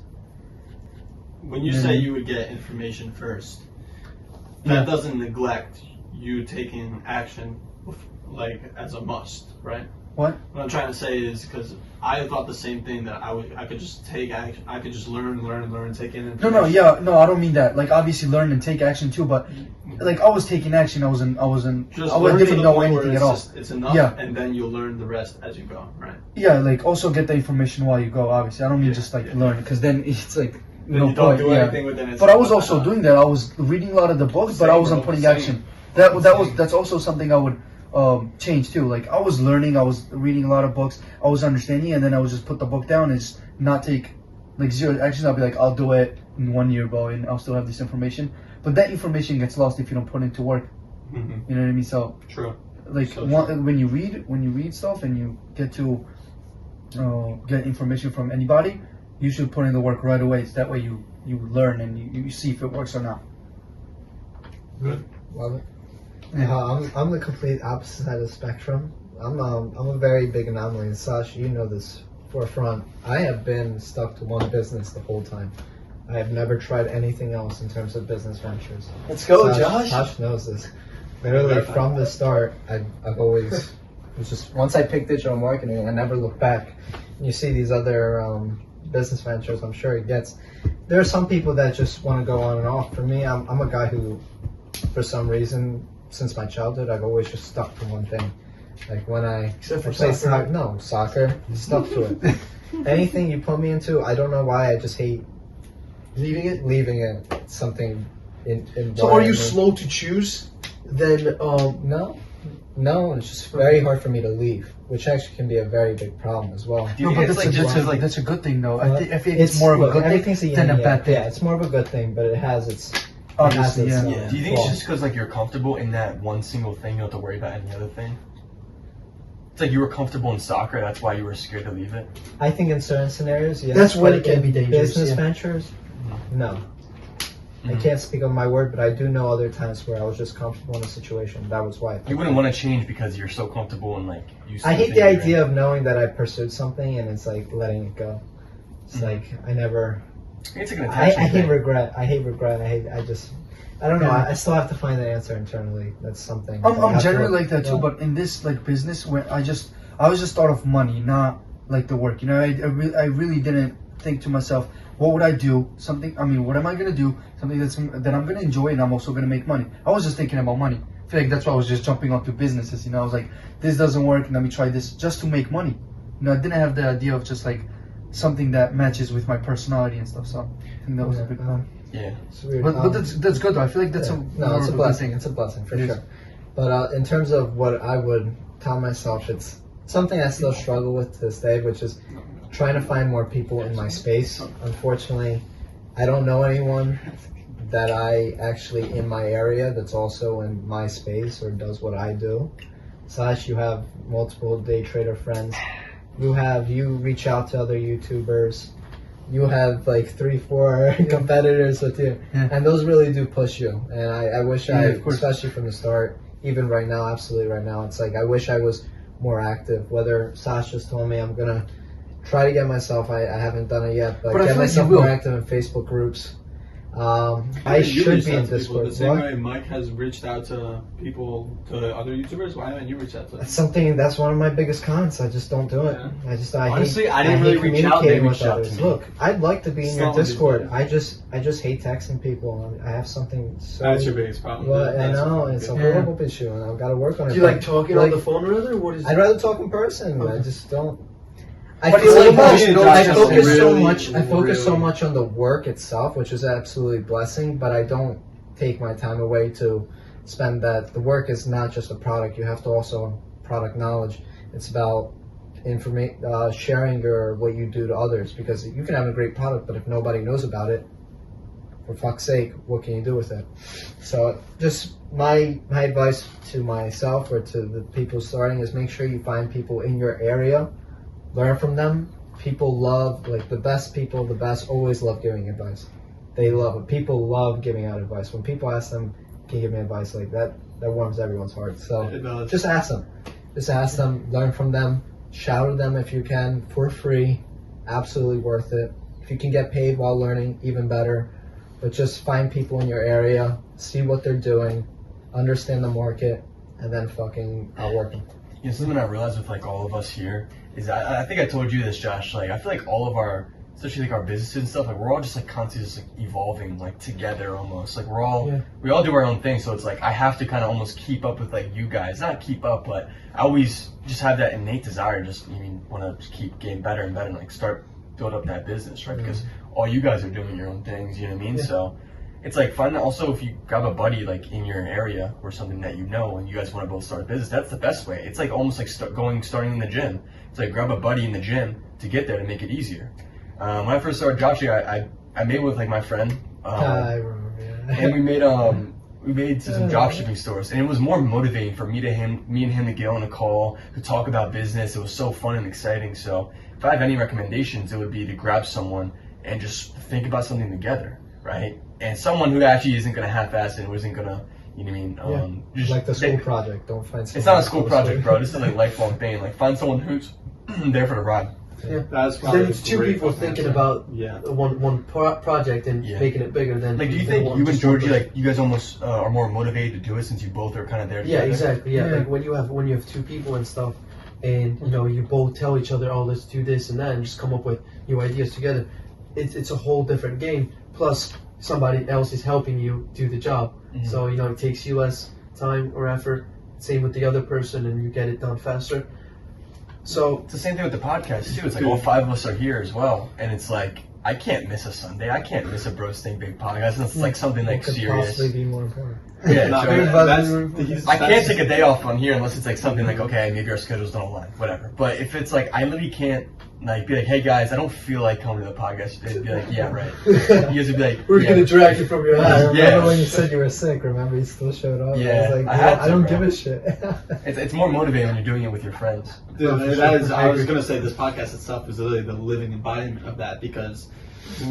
When you say you would get information first, that doesn't neglect you taking action, like as a must, right? What? What I'm trying to say is because I thought the same thing, that I could just take action, I could just learn, take in information. No, I don't mean that. Like obviously learn and take action too, but like I was taking action. I didn't know anything at all. It's enough, and then you'll learn the rest as you go, right? Yeah, like also get the information while you go. Obviously, I don't mean just like learn, because then it's like then you don't do anything with it. But I was also doing that. I was reading a lot of the books, but I wasn't putting action. That's also something I would change too. Like I was learning, I was reading a lot of books, I was understanding, and then I would just put the book down and just not take like zero action. I'll be like, I'll do it in 1 year, bro, and I'll still have this information. But that information gets lost if you don't put it into work. Mm-hmm. You know what I mean? So true. Like when you read stuff and you get to get information from anybody, you should put in the work right away. So that way you learn and you see if it works or not. Good. Love it. I'm the complete opposite side of the spectrum. I'm a very big anomaly, and Sash, you know this forefront. I have been stuck to one business the whole time. I have never tried anything else in terms of business ventures. Let's go, Josh. Josh. Josh knows this. Literally from the start, I've always it was just once I picked digital marketing, I never looked back. You see these other business ventures, I'm sure it gets. There are some people that just want to go on and off. For me, I'm a guy who, for some reason, since my childhood, I've always just stuck to one thing. Like when I play soccer, stuck to it. Anything you put me into, I don't know why, I just hate leaving it. It's something in So are you slow to choose? Then no, it's just very hard for me to leave, which actually can be a very big problem as well. No, but that's a good thing though. I think it's more of a good thing than a bad thing. Yeah, it's more of a good thing, but it has its obviously, yeah. Do you think it's just because like you're comfortable in that one single thing, you don't have to worry about any other thing? It's like you were comfortable in soccer, that's why you were scared to leave it? I think in certain scenarios, yes. That's when but it can be dangerous. Business ventures, no. I can't speak on my word, but I do know other times where I was just comfortable in a situation. That was why. You wouldn't want to change because you're so comfortable and like you. I hate the idea of knowing that I pursued something and it's like letting it go. It's like I never. It's like an I attachment hate thing. regret. I don't know. I still have to find the answer internally. That's something. I'm generally like that too, but in this like business where I was just thought of money, not like the work. You know, I really didn't think to myself, what would I do? What am I gonna do? Something that I'm gonna enjoy and I'm also gonna make money. I was just thinking about money. I feel like that's why I was just jumping onto businesses. You know, I was like, this doesn't work, let me try this just to make money. You know, I didn't have the idea of just like something that matches with my personality and stuff. So I think that was a big one. Yeah. It's weird. But that's good though. I feel like that's it's a blessing. It's a blessing for sure. But in terms of what I would tell myself, it's something I still struggle with to this day, which is trying to find more people in my space. Unfortunately, I don't know anyone that I actually in my area that's also in my space or does what I do. Slash, you have multiple day trader friends. You reach out to other YouTubers. You have like 3-4 competitors with you, and those really do push you. And I wish especially from the start, even right now, absolutely right now, it's like I wish I was more active. Whether Sasha's told me I'm gonna try to get myself, I haven't done it yet, but get myself more active in Facebook groups. I should be in Discord. The same way Mike has reached out to people, to other YouTubers. Why haven't you reached out to them? That's one of my biggest cons. I just don't do it. Yeah. Honestly, I didn't really reach out. They reached out to me. Look, I'd like to be in your Discord. I just hate texting people. I have something so. That's your biggest problem. Well, I know it's a horrible issue, and I've got to work on it. Do you like talking on the phone rather? What is? I'd rather talk in person. I just don't. I focus so much on the work itself, which is an absolute blessing, but I don't take my time away to spend that. The work is not just a product. You have to also product knowledge. It's about sharing what you do to others, because you can have a great product, but if nobody knows about it, for fuck's sake, what can you do with it? So just my advice to myself or to the people starting is make sure you find people in your area, learn from them. People love, like the best always love giving advice. They love it. People love giving out advice. When people ask them, can you give me advice, like that warms everyone's heart. So just ask them. Just ask them, learn from them, shout at them if you can, for free, absolutely worth it. If you can get paid while learning, even better. But just find people in your area, see what they're doing, understand the market, and then fucking outwork them. You know, something I realized with like all of us here is I think I told you this, Josh. Like I feel like all of our, especially like our businesses and stuff, like we're all just like constantly just like evolving like together almost. Like we all do our own thing. So it's like I have to kind of almost keep up with like you guys. Not keep up, but I always just have that innate desire. Just want to just keep getting better and better and like start build up that business, right? Because all you guys are doing your own things. You know what I mean? Yeah. So it's like fun. Also, if you grab a buddy like in your area or something that you know, and you guys want to both start a business, that's the best way. It's like almost like starting in the gym. It's like grab a buddy in the gym to get there to make it easier. When I first started Joshua, I made with like my friend, I remember, yeah. and we made some drop shipping stores, and it was more motivating for me and him to get on a call to talk about business. It was so fun and exciting. So if I have any recommendations, it would be to grab someone and just think about something together, right? And someone who actually isn't going to half-ass it, who isn't going to, you know what I mean? Just like the school project. Don't find someone. It's not a school project, bro. This is like a lifelong thing. Like find someone who's there for the ride. Yeah. That's Then it's two people thinking about yeah. one project and making it bigger than. Like, do you think you and Georgie, like, you guys almost are more motivated to do it since you both are kind of there Yeah, together? exactly. Yeah, like when you have two people and stuff, and you both tell each other, oh, let's do this and that, and just come up with new ideas together. It's a whole different game. Plus, somebody else is helping you do the job, so it takes you less time or effort. Same with the other person, and you get it done faster. So it's the same thing with the podcast too. It's like all five of us are here as well, and it's like I can't miss a Sunday. I can't miss a Bros Think Big podcast. It's like something like could serious. possibly be more important. Yeah, No, so I can't take a day off on here unless it's like something like, okay, maybe our schedules don't align, whatever. But if it's like I literally can't like be like, hey guys, I don't feel like coming to the podcast. They'd be like, yeah, right. You guys would be like, we're gonna drag you from your I house. remember when you said you were sick. Remember, you still showed up. Yeah, I was like, I don't bro. give a shit. It's more motivating when you're doing it with your friends. Dude, for that sure. is, I was gonna say this podcast itself is literally the living embodiment of that, because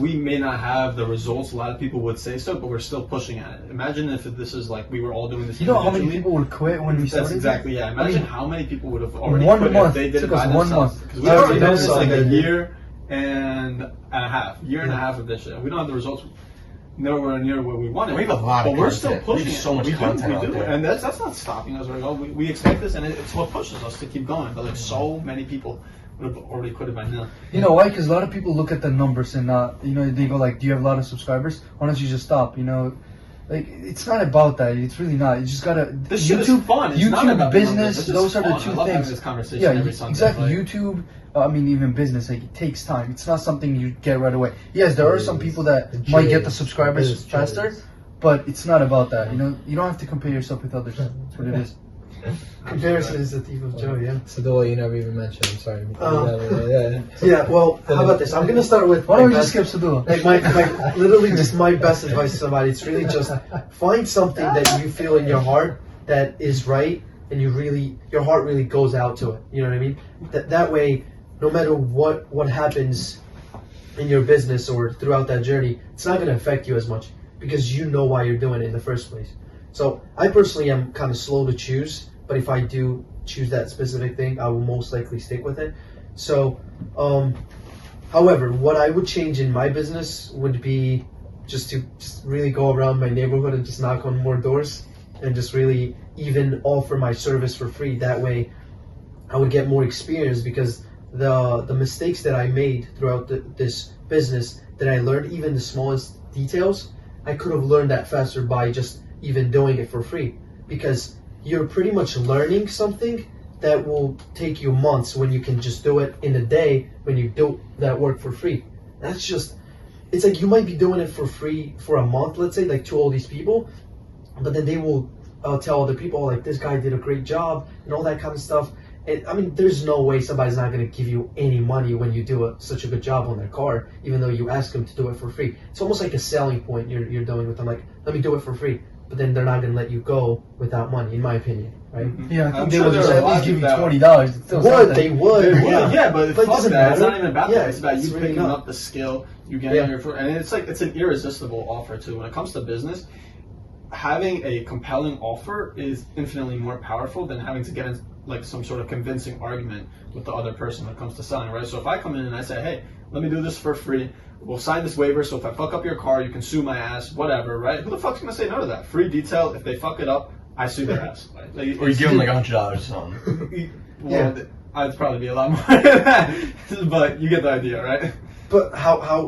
we may not have the results a lot of people would say so, but we're still pushing at it. Imagine if this is like we were all doing this. You know how many individually. people would quit when we started? That's exactly, yeah. Imagine how many people would have already 1 quit month. if they did Took it by us 1 themselves. month. Because we already done this like a Yeah. year and a half of this shit. We don't have the results nowhere near where we wanted. We have a lot of but we're still content. We pushing have it. so much content we out do, there. and that's not stopping us. We expect this, and it's what pushes us to keep going. But like so many people would have already quit it by now. You know why? Because a lot of people look at the numbers and they go like, do you have a lot of subscribers? Why don't you just stop? Like it's not about that. It's really not. You just gotta. This shit is fun. It's not YouTube, about business. It's just Those are the fun. two I love having things. this conversation Yeah, every Sunday. exactly. Like, YouTube. Even business. Like it takes time. It's not something you get right away. Yes, there are some people that might get the subscribers faster, but it's not about that. You don't have to compare yourself with others. That's what it is. Comparison is the thief of joy. Yeah. Sadula, you never even mentioned. I'm sorry. Yeah. Yeah. Well, how about this? I'm gonna start with. Why don't we my just skip Sadula? Like my literally just my best advice to somebody. It's really just find something that you feel in your heart that is right, and your heart really goes out to it. You know what I mean? That way, no matter what happens in your business or throughout that journey, it's not going to affect you as much because you know why you're doing it in the first place. So I personally am kind of slow to choose, but if I do choose that specific thing, I will most likely stick with it. So, however, what I would change in my business would be just really go around my neighborhood and just knock on more doors and just really even offer my service for free. That way I would get more experience, because the mistakes that I made throughout this business that I learned, even the smallest details, I could have learned that faster by just even doing it for free, because you're pretty much learning something that will take you months when you can just do it in a day when you do that work for free. It's like you might be doing it for free for a month, let's say, like to all these people, but then they will tell other people, like, this guy did a great job and all that kind of stuff. there's no way somebody's not going to give you any money when you do such a good job on their car, even though you ask them to do it for free. It's almost like a selling point you're doing with them. Like, let me do it for free, but then they're not going to let you go without money, in my opinion, right? Yeah, I think I'm they sure would there just are a at lot least of give you that- $20. They would, Yeah, but it fuck doesn't that. It's matter. not even about Yeah, that. It's about it's you really picking not. up the skill, you getting your and it's like it's an irresistible offer too. When it comes to business, having a compelling offer is infinitely more powerful than having to get in like some sort of convincing argument with the other person when it comes to selling, right? So if I come in and I say, hey, let me do this for free, we'll sign this waiver, so if I fuck up your car, you can sue my ass, whatever, right? Who the fuck's gonna say no to that? Free detail, if they fuck it up, I sue their ass. Right? Like, Or you give them like $100 or something. well, I'd probably be a lot more than that, but you get the idea, right? But how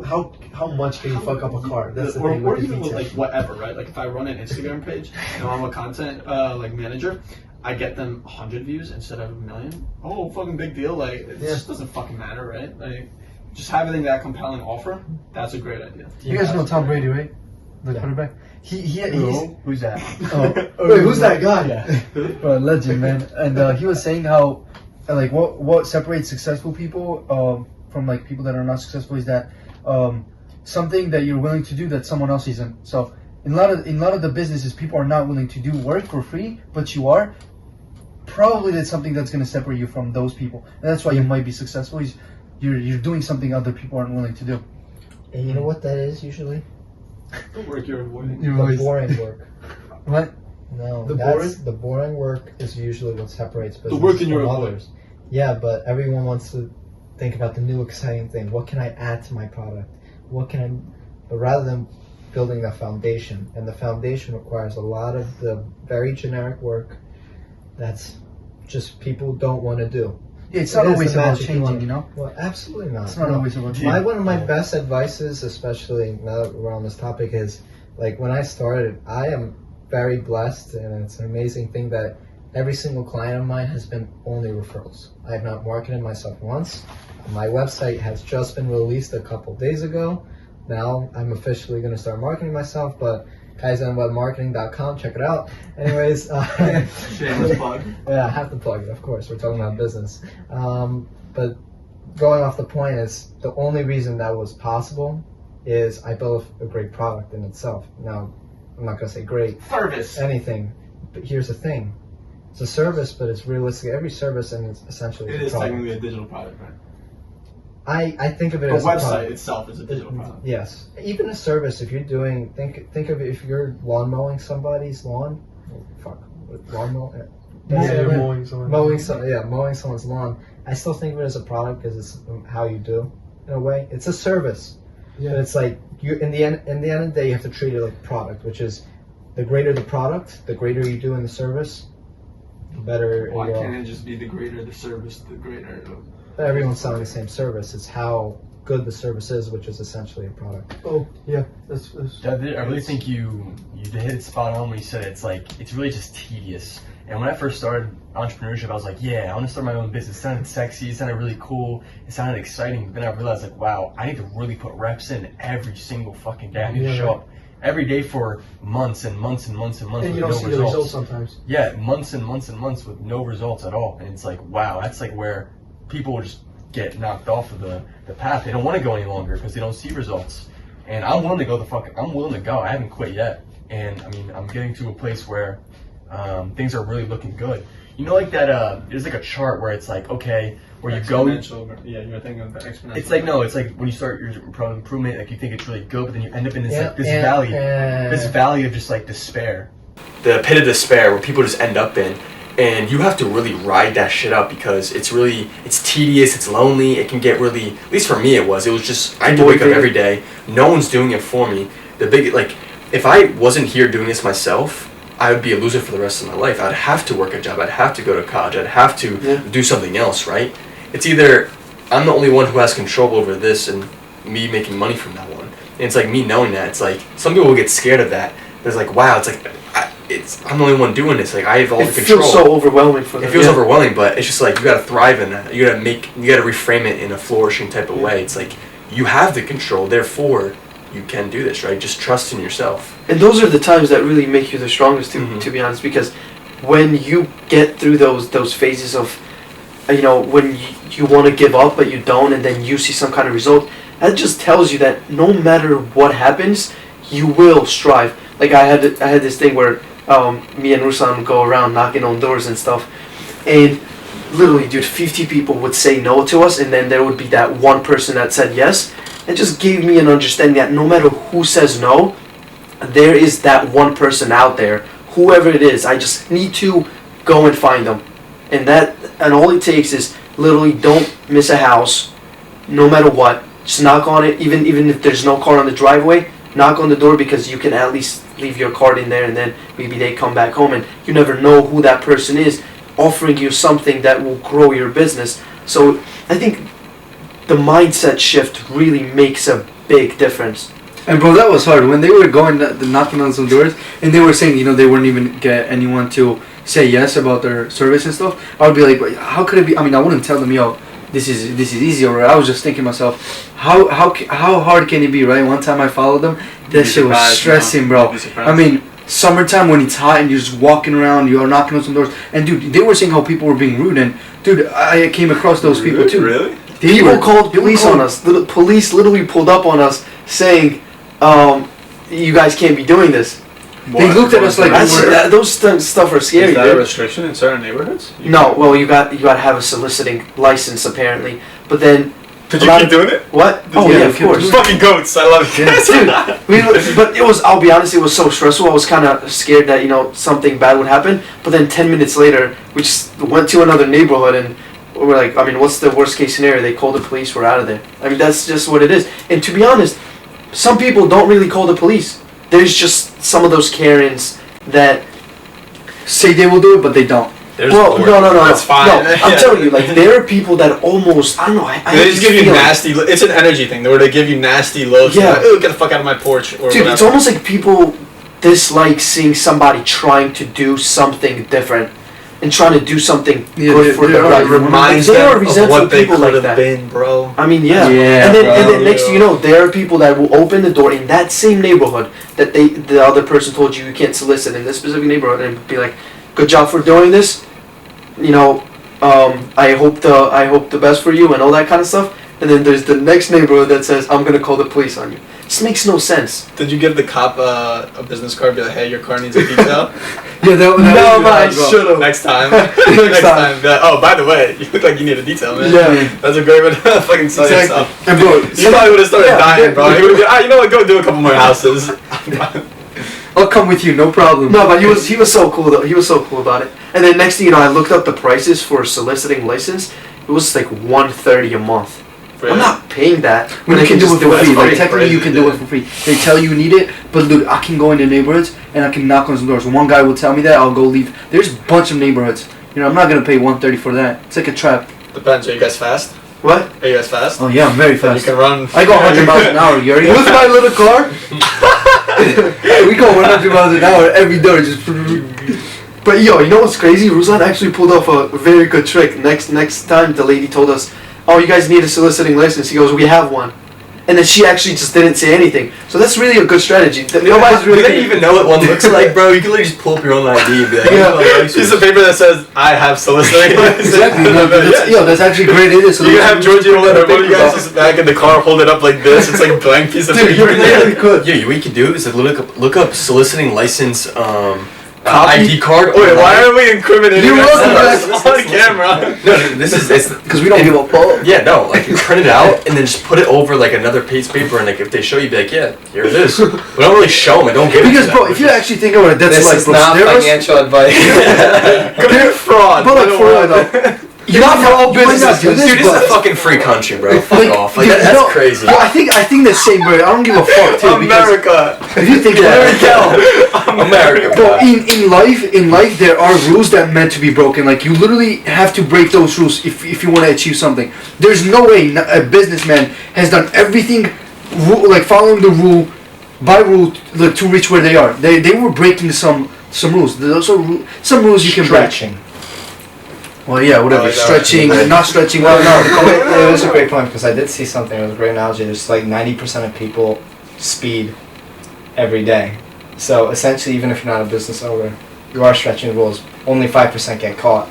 much can you fuck up a car? That's the thing. Or with the even with detail. like whatever, right? Like if I run an Instagram page and I'm a content like manager, I get them 100 views instead of 1 million. Oh, fucking big deal! Like it just doesn't fucking matter, right? Like just having that compelling offer, that's a great idea. You guys know That's Tom great. Brady, right? The quarterback. He's Who's that? Wait, who's that guy? Legend, man. And he was saying how, like, what separates successful people from like people that are not successful is that something that you're willing to do that someone else isn't. So in a lot of the businesses, people are not willing to do work for free, but you are. Probably that's something that's going to separate you from those people, and that's why you might be successful. Is you're doing something other people aren't willing to do. And you know what that is usually? The work you're avoiding. The boring work. What? No, The the boring work is usually what separates business work in your from avoid. others. Yeah, but everyone wants to think about the new exciting thing. What can I add to my product? But rather than building a foundation, and the foundation requires a lot of the very generic work that's just people don't want to do. Yeah, it's not It is always the about magic you changing, want. you know. Well, absolutely not. It's not No. always about One of my best advices, especially now that we're on this topic, is like when I started, I am very blessed, and it's an amazing thing that every single client of mine has been only referrals. I have not marketed myself once. My website has just been released a couple days ago. Now I'm officially going to start marketing myself, but kaizenwebmarketing.com, check it out. Anyways, Shameless plug. yeah, I have to plug it, of course. We're talking about business. But going off the point is the only reason that was possible is I built a great product in itself. Now, I'm not going to say great, Service. anything, but here's the thing. It's a service, but it's realistic. Every service and it's essentially It a is product. technically a digital product, right? I think of it The as a website product. itself is a digital product. Yes, even a service. If you're doing, think of it, if you're lawn mowing somebody's lawn. Lawn mowing. You're mowing someone. Mowing someone's lawn. I still think of it as a product because it's how you do. In a way, it's a service. Yeah. But it's like you. In the end of the day, you have to treat it like a product, which is the greater the product, the greater you do in the service, the better. Why you are. can't it just be the greater the service, the greater? But everyone's selling the same service. It's how good the service is, which is essentially a product. Oh yeah, that's I really think you hit it spot on when you said it. It's like it's really just tedious. And when I first started entrepreneurship, I was like, yeah, I want to start my own business. It sounded sexy, it sounded really cool, it sounded exciting. Then I realized like, wow, I need to really put reps in every single fucking day. I need to show up every day for months and months and months and months and with you don't no see results. the results sometimes. Yeah, months and months and months with no results at all. And it's like, wow, that's like where people just get knocked off of the path. They don't want to go any longer because they don't see results. And I'm willing to go I'm willing to go. I haven't quit yet. And I mean, I'm getting to a place where things are really looking good. You know, like that, there's like a chart where it's like, okay, where you go. Yeah, you're thinking of the exponential. It's like, no, it's like when you start your improvement, like you think it's really good, but then you end up in this, Yeah, like, this yeah, this valley of just like despair. The pit of despair where people just end up in. And you have to really ride that shit up because it's tedious, it's lonely, it can get really, at least for me it was just, I had to wake up every day, no one's doing it for me. If I wasn't here doing this myself, I would be a loser for the rest of my life. I'd have to work a job, I'd have to go to college, I'd have to do something else, right? It's either I'm the only one who has control over this and me making money from that one. And it's like me knowing that, it's like, some people will get scared of that. It's like, wow, it's like, I'm the only one doing this. Like I have all the control. It feels so overwhelming for them. It feels overwhelming, but it's just like you gotta thrive in that. You gotta reframe it in a flourishing type of way. It's like you have the control, therefore you can do this, right? Just trust in yourself. And those are the times that really make you the strongest, to be honest, because when you get through those phases of when you want to give up but you don't, and then you see some kind of result, that just tells you that no matter what happens, you will strive. Like I had this thing where me and Ruslan would go around knocking on doors and stuff, and literally, dude, 50 people would say no to us, and then there would be that one person that said yes. It just gave me an understanding that no matter who says no, there is that one person out there, whoever it is. I just need to go and find them, and all it takes is literally don't miss a house, no matter what. Just knock on it, even if there's no car on the driveway. Knock on the door, because you can at least leave your card in there, and then maybe they come back home, and you never know who that person is offering you something that will grow your business. So I think the mindset shift really makes a big difference. And bro, that was hard when they were going knocking on some doors, and they were saying they wouldn't even get anyone to say yes about their service and stuff. I would be like, how could it be? I mean, I wouldn't tell them, yo, this is easy, or I was just thinking to myself, how hard can it be, right? One time I followed them, that shit was stressing, bro. I mean, summertime when it's hot and you're just walking around, you're knocking on some doors, and dude, they were saying how people were being rude, and dude, I came across those people too. Really? People called police on us. The police literally pulled up on us saying, you guys can't be doing this. They looked at us like those stuff are scary. Is that dude. a restriction in certain neighborhoods? No, well, you got to have a soliciting license apparently, but then. Did you keep doing it? What? Oh yeah, of course. Fucking goats, I love it. Dude, but it was. I'll be honest, it was so stressful. I was kind of scared that something bad would happen. But then 10 minutes later, we just went to another neighborhood, and we're like, I mean, what's the worst case scenario? They called the police. We're out of there. I mean, that's just what it is. And to be honest, some people don't really call the police. There's just some of those Karens that say they will do it, but they don't. No. That's fine. No, I'm telling you, like, there are people that almost, I don't know. They just give you nasty. It's an energy thing, where they give you nasty looks. Yeah. Like, "Ooh, get the fuck out of my porch," or dude, whatever. it's almost like people dislike seeing somebody trying to do something different and trying to do something good for their life. Reminds they are them of resentful what they people could like have that. been, bro. I mean, yeah. Yeah, and then bro, next thing you know, there are people that will open the door in that same neighborhood that the other person told you can't solicit in this specific neighborhood, and be like, "Good job for doing this. I hope the best for you," and all that kind of stuff. And then there's the next neighborhood that says, "I'm gonna call the police on you." This makes no sense. Did you give the cop a business card? Be like, "Hey, your car needs a detail." Yeah, that No, but I should have. Next time. Next time. Be like, "Oh, by the way, you look like you need a detail, man." Yeah. That's a great way to fucking sell yourself. And bro, You probably would have started dying, bro. He would be, you know what? Go do a couple more houses. I'll come with you, no problem. No, but he was so cool though. He was so cool about it. And then next thing you know, I looked up the prices for a soliciting license. It was like $130 a month. Really? I'm not paying that. When I you can do just it for free, like That's technically you crazy, can do it dude. for free. They tell you need it, but dude, I can go into neighborhoods and I can knock on some doors. One guy will tell me that, I'll go leave. There's a bunch of neighborhoods. I'm not gonna pay $130 for that. It's like a trap. Depends. Are you guys fast? What? Are you guys fast? Oh yeah, I'm very You fast. can run. I go 100 miles an hour. Yuri. With my little car? We go 100 miles an hour every door. Just. But yo, you know what's crazy? Ruslan actually pulled off a very good trick. Next time the lady told us, "Oh, you guys need a soliciting license," he goes, "We have one." And then she actually just didn't say anything. So that's really a good strategy. Nobody's really. Do they even know what one looks like, bro? You can literally just pull up your own ID and be like, Yeah. Piece of paper that says, "I have soliciting." Exactly. That's actually great. It is. So You can have Georgie hold it, or one of you guys Dude, just back in the car, hold it up like this. It's like a blank piece of paper. you really could. Yeah, what you can do is look up soliciting license Copy? ID card. Wait, why are we incriminating You're ourselves welcome, on camera? No, this is because we don't give a fuck. Yeah, no, like you print it out and then just put it over like another piece of paper, and like if they show you, be like, yeah, here it is. We don't really show them. I don't give it Because to bro, them. if you actually think about it, that's This like is bro, not there was- financial advice. Commit fraud. But like for real though, you might not do this, Dude, this is a but fucking free country, bro. Fuck like, off. Like dude, that's no, crazy. Yo, I think the same, bro. I don't give a fuck too. Because America. if you think about it, America, bro, in life, there are rules that are meant to be broken. Like you literally have to break those rules if you want to achieve something. There's no way a businessman has done everything, like following the rule by rule to reach where they are. They were breaking some rules. There's also some rules you can break. Stretching. Well, yeah, whatever. Oh, yeah. Stretching, not stretching. Well, Well, no, it was a great point because I did see something. It was a great analogy. There's like 90% of people speed every day. So essentially, even if you're not a business owner, you are stretching rules. Only 5% get caught.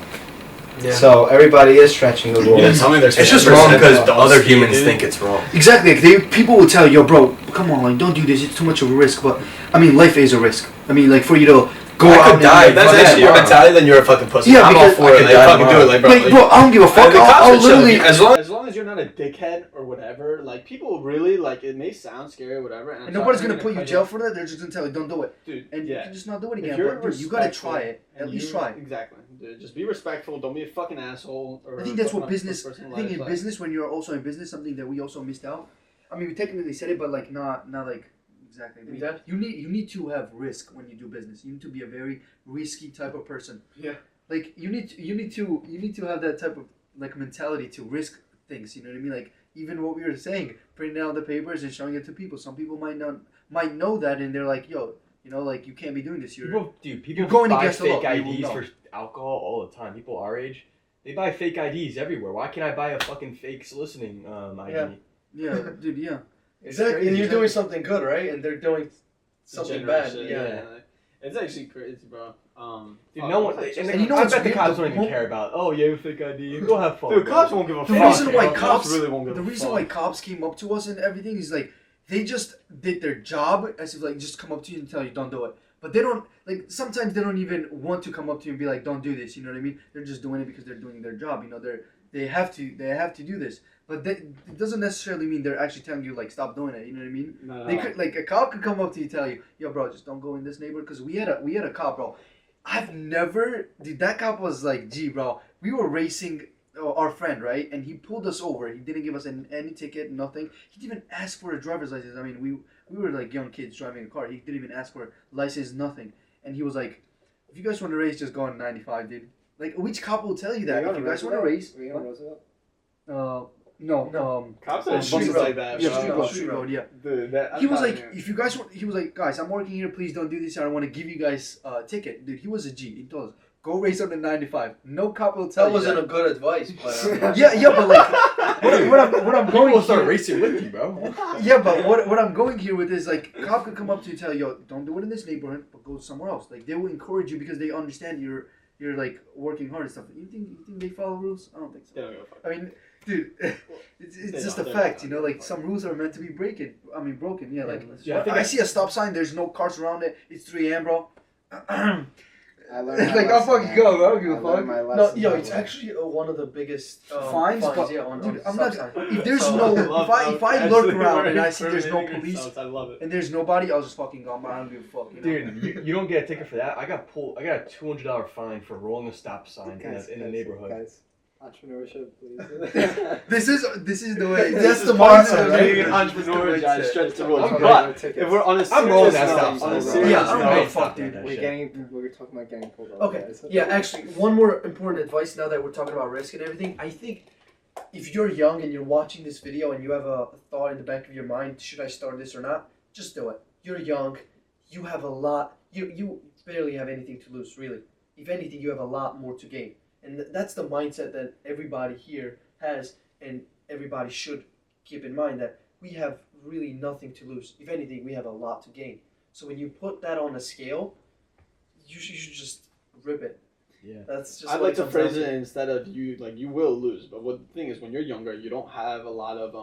Yeah. So everybody is stretching the rules. Yeah, tell me there's It's just 10% wrong because of other speed, humans dude. think it's wrong. Exactly. Like people will tell you, yo, bro, come on, like don't do this. It's too much of a risk. But I mean, life is a risk. I mean, like for you to go I out could and die. If that's Fuck actually yeah. your mentality, then you're a fucking pussy. Yeah, I'm all because for I it. could Like, die fucking do tomorrow. it, like, bro. like, bro, I don't give a fuck. And the cops I'll are chill. literally. As long as you're not a dickhead or whatever, like people really like it may sound scary or whatever. And And nobody's gonna put you in jail for that. They're just gonna tell you, don't do it. Dude, And you yeah. can just not do it If again. you're But dude, you gotta respectful try it. At and least you- try. Exactly. Dude, just be respectful. Don't be a fucking asshole. Or I think that's what fucking business. person I think in like- business, when you're also in business, something that we also missed out. I mean, we technically said it, but like not like exactly. You need to have risk when you do business. You need to be a very risky type of person. Yeah. Like you need to have that type of like mentality to risk things. You know what I mean? Like even what we were saying, printing out the papers and showing it to people. Some people might know that, and they're like, yo, you know, like you can't be doing this. People you're going buy against the law. fake You will IDs know. for alcohol all the time. People our age, they buy fake IDs everywhere. Why can't I buy a fucking fake soliciting ID? Yeah. Yeah, dude. Yeah. Exactly. crazy. And you're doing something good, right? And they're doing something Degenerate bad. shit, Yeah. It's actually crazy, bro. Dude, no one. it's And, just- and you know I what's bet the weird? cops don't even Well- care about. Oh, you have a fake ID. Go have fun. Dude, bro. cops won't give a The fuck. reason why bro. cops really won't give the a reason fuck. why cops came up to us and everything is like they just did their job as if like just come up to you and tell you don't do it. But they don't like sometimes they don't even want to come up to you and be like don't do this. You know what I mean? They're just doing it because they're doing their job. You know they have to do this. But it doesn't necessarily mean they're actually telling you like stop doing it. You know what I mean? No, They could like a cop could come up to you and tell you, yo, bro, just don't go in this neighborhood. Because we had a cop, bro. I've never, dude. That cop was like, gee, bro. We were racing our friend, right? And he pulled us over. He didn't give us any ticket, nothing. He didn't even ask for a driver's license. I mean, we were like young kids driving a car. He didn't even ask for a license, nothing. And he was like, if you guys want to race, just go on 95, dude. Like, which cop will tell you that? If you guys want to race, no, Cops on are Street buses Road. like that. Yeah, bro. Street Road, yeah. Dude, that, He was like, if you guys want, he was like, guys, I'm working here. Please don't do this. I don't want to give you guys a ticket, dude. He was a G. He told us, go race on the 95. No cop will tell That you wasn't that. a good advice, but Yeah, but like, what I'm going People start here, racing with you, bro. yeah, but what I'm going here with is like, cop could come up to you and tell you, yo, don't do it in this neighborhood, but go somewhere else. Like, they will encourage you because they understand you're like working hard and stuff. You think they follow rules? I don't think so. They don't give a fuck. I mean, dude, it's They just a don't, fact, they're you know. not. Like some rules are meant to be broken. Yeah. Like Yeah, I think I see a stop sign. There's no cars around it. It's 3 a.m., bro. I learned Like I'll fucking go, bro. I don't give a fuck. no, yo, it's actually one of the biggest Fines, but yeah, on dude, on I'm stop not. sign. If there's So- no, I if I lurk around and I see there's no police I love it. and there's nobody, I'll just fucking go. I don't give a fuck. You know? Dude, you don't get a ticket for that. I got a $200 fine for rolling a stop sign in the neighborhood. Guys, entrepreneurship, please. This is the way. This That's is the part mindset, of right? being an entrepreneur, guys. Stretch the rules. I'm But going if we're on a serious I'm rolling that note, stop on sign, a bro. serious Yeah, I don't note- give a fuck, dude. We're talking about getting pulled over. Okay. guys. Yeah, actually, one more important advice now that we're talking about risk and everything. I think if you're young and you're watching this video and you have a thought in the back of your mind, should I start this or not? Just do it. You're young. You have a lot. You barely have anything to lose, really. If anything, you have a lot more to gain. And that's the mindset that everybody here has, and everybody should keep in mind that we have really nothing to lose. If anything, we have a lot to gain. So when you put that on a scale, you should just rip it. Yeah. That's just I'd what like to comes down phrase it instead of you will lose. But what the thing is, when you're younger, you don't have a lot of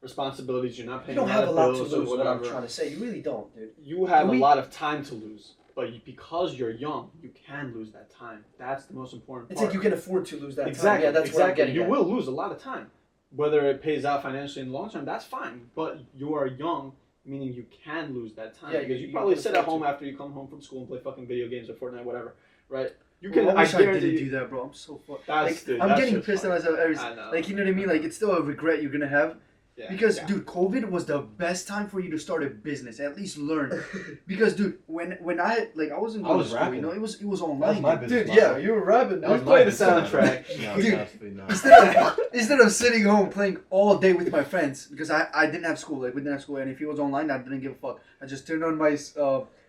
responsibilities. You're not You paying don't have a of lot to bills or lose. What I'm whatever. trying to say, you really don't, dude. You have We- a lot of time to lose. But because you're young, you can lose that time. That's the most important It's part. like you can afford to lose that exactly. time. Yeah, that's what I'm exactly. getting You at. will lose a lot of time. Whether it pays out financially in the long term, that's fine. But you are young, meaning you can lose that time. Yeah, because you you probably can sit at afford home to. after you come home from school and play fucking video games or Fortnite, whatever, right? You Well, can. I wish I guarantee didn't you- do that, bro. I'm so fucked. That's- Like, dude, I'm that getting shit's pissed at fine. myself every. I know. Like, you know what I mean? Like, it's still a regret you're gonna have. Yeah, Because, yeah. dude, COVID was the best time for you to start a business. At least learn. Because, dude, when I wasn't I going was to school, rapping. you know, it was That was online. my dude. business. Dude, yeah, you were rapping. That was Dude. my play the business model. soundtrack. No, Dude, absolutely not. Instead of sitting home playing all day with my friends, because I didn't have school, like we didn't have school, and if he was online, I didn't give a fuck. I just turned on my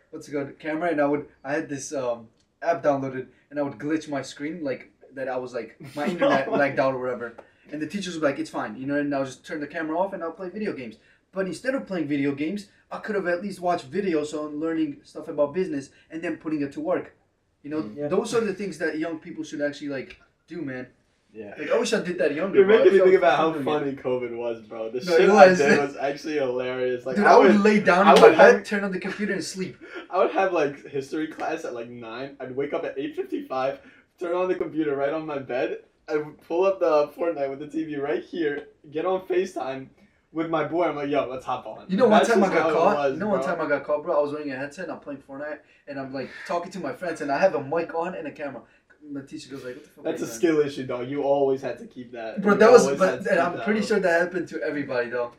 what's it called, camera, and I had this app downloaded, and I would glitch my screen like that. I was like my internet lagged out or whatever, and the teachers would be like, it's fine, you know, and I'll just turn the camera off and I'll play video games. But instead of playing video games, I could have at least watched videos on learning stuff about business and then putting it to work. You know, Yeah. those are the things that young people should actually like do, man. Yeah. Like, I wish I did that younger. You're bro. making me I think felt about how fucking funny COVID was, bro. The No, shit it I was. did was actually hilarious. Like Dude, I would lay down I in would my bed, have- turn on the computer, and sleep. I would have like history class at like 9. I'd wake up at 8:55, turn on the computer right on my bed. I would pull up the Fortnite with the TV right here, get on FaceTime with my boy. I'm like, yo, let's hop on. You know, one That's time I just got how it caught. was, You know, one bro. time I got caught, bro. I was wearing a headset and I'm playing Fortnite, and I'm like talking to my friends, and I have a mic on and a camera. My teacher goes like, "What the fuck?" That's are a you skill issue, dog. You always had to keep that. doing?" Bro, You that was, always but had to and keep I'm that, pretty bro. sure that happened to everybody though.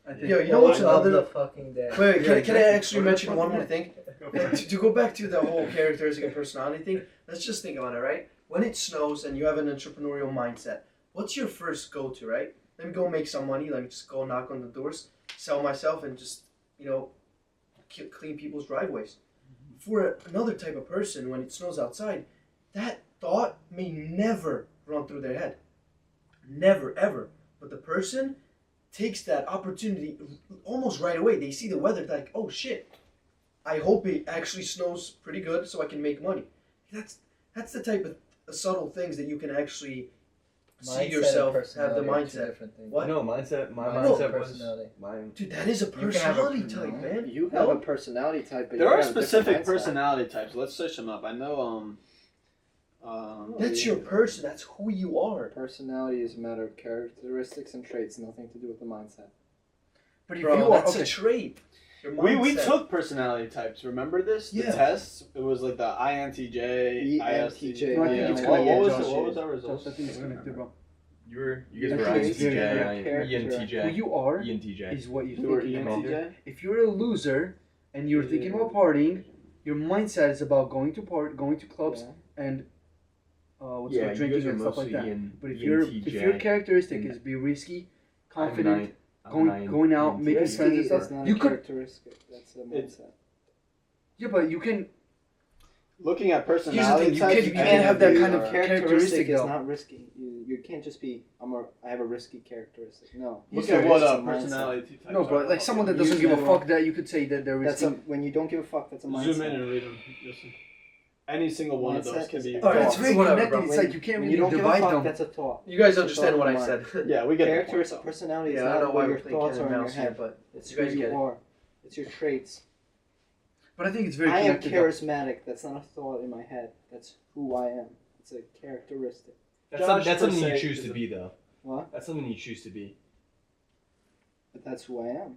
I think. Yo, you know what's Love another? the fucking day. Wait, Yeah, can I actually What mention the one fuck? more thing? To go back to the whole characteristic and personality thing, let's just think about it, right? When it snows and you have an entrepreneurial mindset, what's your first go-to, right? Let me go make some money. Let me just go knock on the doors, sell myself, and just, clean people's driveways. For another type of person, when it snows outside, that thought may never run through their head. Never, ever. But the person takes that opportunity almost right away. They see the weather, they're like, oh shit, I hope it actually snows pretty good so I can make money. That's the type of subtle things that you can actually see yourself have the mindset. Different things. What? No, mindset. My Mindset, mindset was personality. mine. Dude, that is a You can have a personality type, man. You have No? a personality type, but There you are have a different specific mindset. personality types. Let's search them up. I know. That's your person. That's who you are. Personality is a matter of characteristics and traits, nothing to do with the mindset. But if Bro, you are that's okay, a trait. Your We mindset. took personality types. Remember this? The Yeah. tests. It was like the INTJ, ENTJ. No, I think it's What, gonna what be was Josh. what was our Josh, results? I think it's connected, bro. You I guys were think it's your INTJ, character. Who you are ENTJ. is what you You were think. ENTJ. If you're a loser and you're thinking about partying, your mindset is about going to clubs, Yeah. and what's Yeah, called you drinking guys are and stuff like mostly that. But if your characteristic is be risky, confident, going out, making friends and Risky stuff, is not you a could. characteristic. That's a mindset. Yeah, but you can. Looking at Here's the personality thing, you types, can't have that kind of characteristic characteristic, is though. not risky. You can't just be I have a risky characteristic. No. Look It's at what a mindset. personality types. No, bro, like someone that doesn't Use give a that fuck, that you could say that they're That's risky. when you don't give a fuck. That's a mindset. Zoom in and read them. Listen. Any single one of those Mindset can be. is- Alright, it's thoughts. very Whatever, connected. bro. It's like you can't When really you don't give a divide fuck, them. that's a thought. You guys It's a understand thought what of I the said. mind. Yeah, we get the point, Characteristic though. personality is Yeah, I don't not know what why your we're playing thoughts cat are and in your mouse here, head. but It's you who guys get you it. are. It's your traits. But I think it's very I am connected. though. charismatic. That's not a thought in my head. That's who I am. It's a characteristic. That's, Josh that's something per you se choose is to a- be, though. What? That's something you choose to be But that's who I am.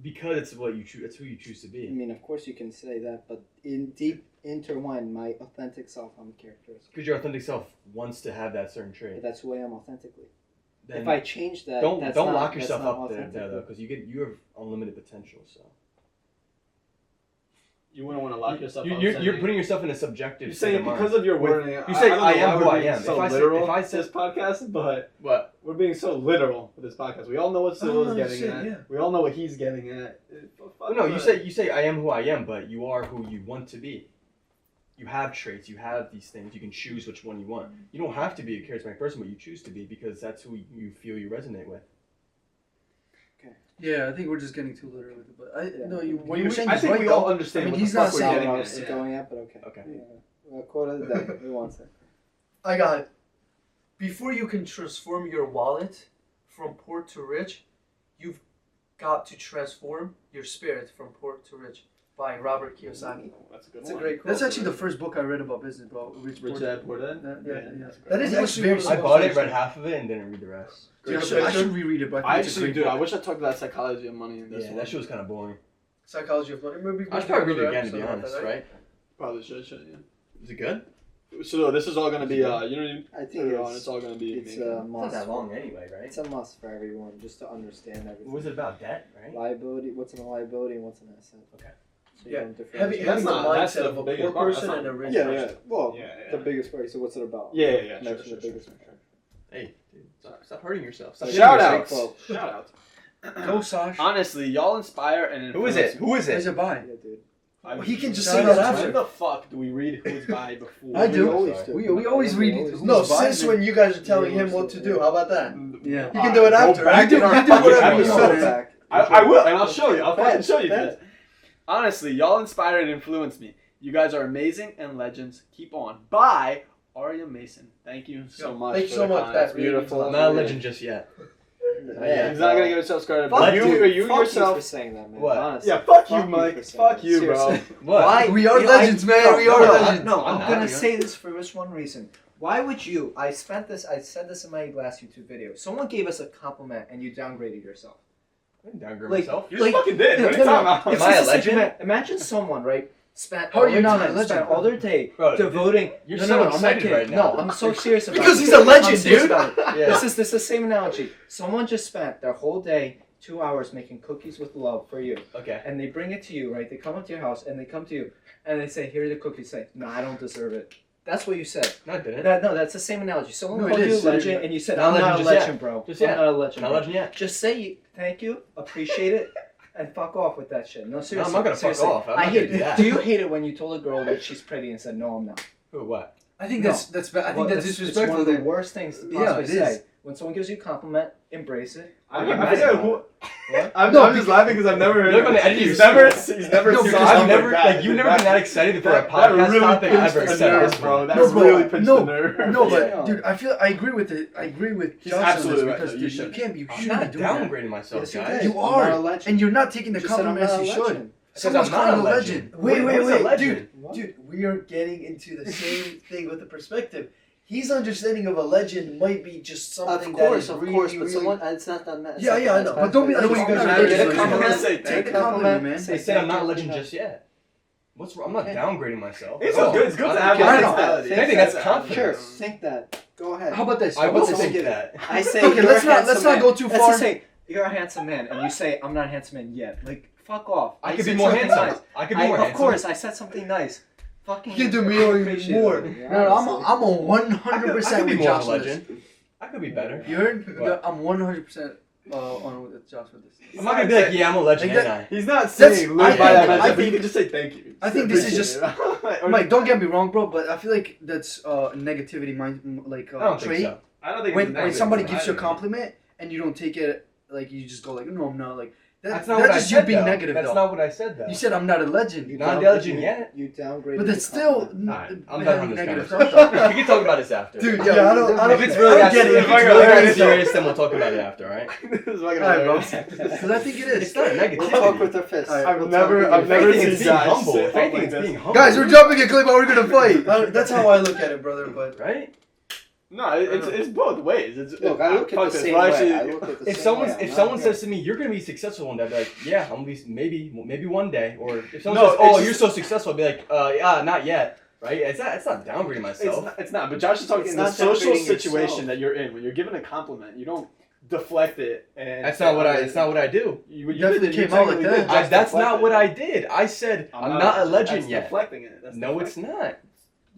because it's what you choose. It's who you choose to I be. mean, of course you can say that, but in deep intertwined, my authentic self, I'm a characteristic. Because your authentic self wants to have that certain But trait. that's who I am authentically. Then If I change that, don't that's don't not, lock that's yourself not up there authentic. though, because you have unlimited potential. So You wouldn't want to lock yourself up. you're saying- putting yourself in a subjective. You're state saying of mind. because of your With- wording. you say, don't know "I am why who we're I being am." So If I say- literal if I with say- this podcast, but we're being so literal with this podcast. We all know what Syl is getting shit, at. yeah. We all know what he's getting at. Oh, no, you say I am who I am, but you are who you want to be. You have traits, you have these things. You can choose which one you want. You don't have to be a charismatic person, but you choose to be because that's who you feel you resonate with. Yeah, I think we're just getting too literal with it. But Yeah. no, what you're saying I is think right we though. all understand I mean, what he's the not fuck we're saying- getting I at. was Yeah. going at, but okay. Okay. Quote of the day. Who wants it? I got it. Before you can transform your wallet from poor to rich, you've got to transform your spirit from poor to rich. By Robert Kiyosaki. That's a good That's a one. great quote. That's actually the first book I read about business, bro. Rich Dad Poor Dad. Yeah. that's great. That is That's actually very one of I the bought most it, read half of it, and didn't read the rest. Dude, I Great should picture. reread it, but I I think it's a actually great do. I book. wish I talked about psychology of money in this Yeah, one. that shit was kind of boring. Psychology of money. Maybe I should probably read it another again, to be episode honest, about that, right? Probably should, yeah. Is it good? So this is all gonna be, you know, I turn think it on. It's all gonna be. it's me. a It's not must. that long anyway, right? It's a must for everyone just to understand everything. What was it about? Debt, right? Liability. What's a liability and what's an asset? Okay. So you Yeah. don't differentiate. Having the that's mindset the of a biggest poor part. That's person not- and a rich Yeah, person. yeah. Well, Yeah, the biggest part. So what's it about? Yeah. Mention Sure. the biggest part. Hey, dude, stop hurting yourself. Stop Shout hitting out. yourself. Shout out. Go, Sash. Honestly, y'all inspire and Who is it? Who is Where's it? it by? Yeah, dude. He can just Shout say out that to after. When the fuck do we read who's by before? I do. We always do. We always read it. Always. No, Who's by, since man? when you guys are telling Yeah, him what to do. How about that? Yeah. You can do it after. back You do in our whatever fucking you episode. want. Back. I will, and I'll show you. I'll fucking Bet, show you bet. guys. Honestly, y'all inspire and influence me. You guys are amazing and legends. Keep on. Bye. Aria Mason. Thank you so much. Thank you for so the much. comment. That's It's beautiful. I'm not a legend just yet. Yeah, he's not gonna get himself started. Fuck But you, you fuck yourself. you for saying that, man. What? Honestly. Yeah, fuck you, Fuck you Mike. for saying Fuck that. you, bro. Seriously. What? Why? We are You- legends, man. We are legends. No, I'm I'm not. gonna say this for this one reason. Why would you? I said this in my last YouTube video. Someone gave us a compliment and you downgraded yourself. I didn't downgrade Like- myself. You just fucking did. What are you No, talking no, about? it's Am I just a like, legend? imagine someone, right? Spent How all are you their not a time, legend, spent bro? all their day Bro, devoting. you're no, so no, no, I'm not excited kidding. right now. No, I'm so serious about Because it. he's a legend, I'm serious dude. about it. Yeah. This is the same analogy. Someone just spent their whole day, 2 hours making cookies with love for you, Okay. and they bring it to you, right? They come up to your house and they come to you and they say, "Here are the cookies." Say, "No, I don't deserve it." That's what you said. No, I didn't. No, that's the same analogy. Someone No, it called you a is. legend, and you said, Not "I'm legend not a just yet. legend, bro. Just I'm yet. not a legend, Not bro." legend yet. Just say thank you, appreciate it, and fuck off with that shit. No, seriously. not gonna fuck seriously. off. I'm I not hate gonna do that. Do you hate it when you told a girl that she's pretty and said, "No, I'm not"? Who? What? I think No. that's bad. I think Well, that's it's disrespectful. one of the then. worst things to Yeah, possibly it is. say. When someone gives you a compliment, embrace it. I Get forget mad about who. it. What? I'm No, just laughing because I've never heard. Look on the edge of He's your never. seat. He's never. No, seen because I've something never, that. like, you've never been that excited for a That podcast really topic pinched ever the except nerve, this bro. one. That No, bro, really pinched no, the nerve. No, but Yeah. dude, I agree with it. I agree with He's Josh on this absolutely right, because though. You dude, you shouldn't. can't be. You I'm shouldn't not be doing that. downgrading myself, Yes, you guys. did. You I'm not a are, legend. and you're not taking the Just said I'm compliments not you a should. legend. Someone's I'm not calling you a a legend. legend. What is a legend? dude, What? dude, we are getting into the same thing with the perspective. His understanding of a legend might be just something Of that course, is of really, course, but really. someone, it's not that. Yeah, yeah, I know, but don't be. I don't want you guys Get a to compliment. say Take a compliment, man. Say I said I'm not a thank you. legend just yet. What's wrong? I'm not Okay. downgrading myself. It's at all. good. It's good to have I that know. mentality. If anything, that's Sure, confidence. think that. Go ahead. How about this? I How will about this? think that. I say, Okay, you're let's a not- handsome let's not man. go too Let's far. just say you're a handsome man, and you say I'm not a handsome man yet. Like, fuck off. I could said be more something handsome. nice. I could be more Of handsome. course, I said something nice. Fucking. You can do me or even appreciate more. it. Yeah, No, honestly. I'm a I 100% could be with more of Josh a on this. legend. I could be better. You heard? What? I'm 100% on with Josh with this. I'm not gonna be like, yeah, I'm a legend, Like ain't I? He's not That's- saying live I by that think- mindset, I but you think- can just say thank you. I think this is just- Appreciate it. Mike, don't get me wrong, bro, but I feel like that's negativity mind like I don't think trait. so. I don't think When it's when negative. somebody I gives you a think- compliment and you don't take it like you just go like no I'm not like That's not what I just said, you being though. negative That's though. not what I said, though. You said I'm not a legend, You Not a down- legend yet. You downgraded. but that's the still compliment. Alright, I'm having done on this negative conversation. self-talk. We can talk about this after. Dude, Yeah, I don't- I if don't- it's really I don't that get it. if If it's I really go that like serious, then we'll talk about it after, alright? This is fucking All right, bro. hilarious. Because I think it is. It's not negativity. We'll talk with our fists. Alright, I've never If anything, seen it's being Josh humble. sit If up anything, like it's this. being humble. Guys, we're jumping a clip, but we're gonna fight. That's how I look at it, brother. But right? No, it's both ways. It's Look, I look at fuck the this. same Well, way. actually, I look at the If same someone way. I'm if not someone here. says to me, "You're gonna be successful one day," I'd be like, "Yeah, I'm gonna be maybe one day." Or if someone No, says, it's "Oh, just- you're so successful," I'd be like, "Yeah, not yet." Right? It's not downgrading myself. It's not. But Josh is talking It's in the not social downgrading situation yourself. that you're in. When you're given a compliment, you don't deflect it. And That's not what I. It's not what I do. You definitely did it. You came out like technically that. did just That's deflect not it. what I did. I said I'm not a legend That's yet. Deflecting it. That's No, it's deflecting not. it.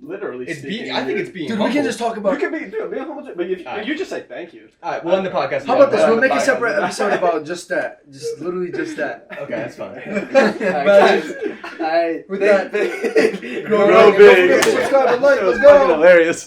Literally. It's speaking, being. I think it's being. dude, we can humble. just talk You about. can be humble, but if Alright. you just say thank you. All right, we'll end the podcast. How about this? Yeah, We'll make a podcast. separate episode about just that. Just literally just that. Okay, that's fine. But I with that, Grow big. big. Don't forget to subscribe and like. It was Let's go. fucking hilarious.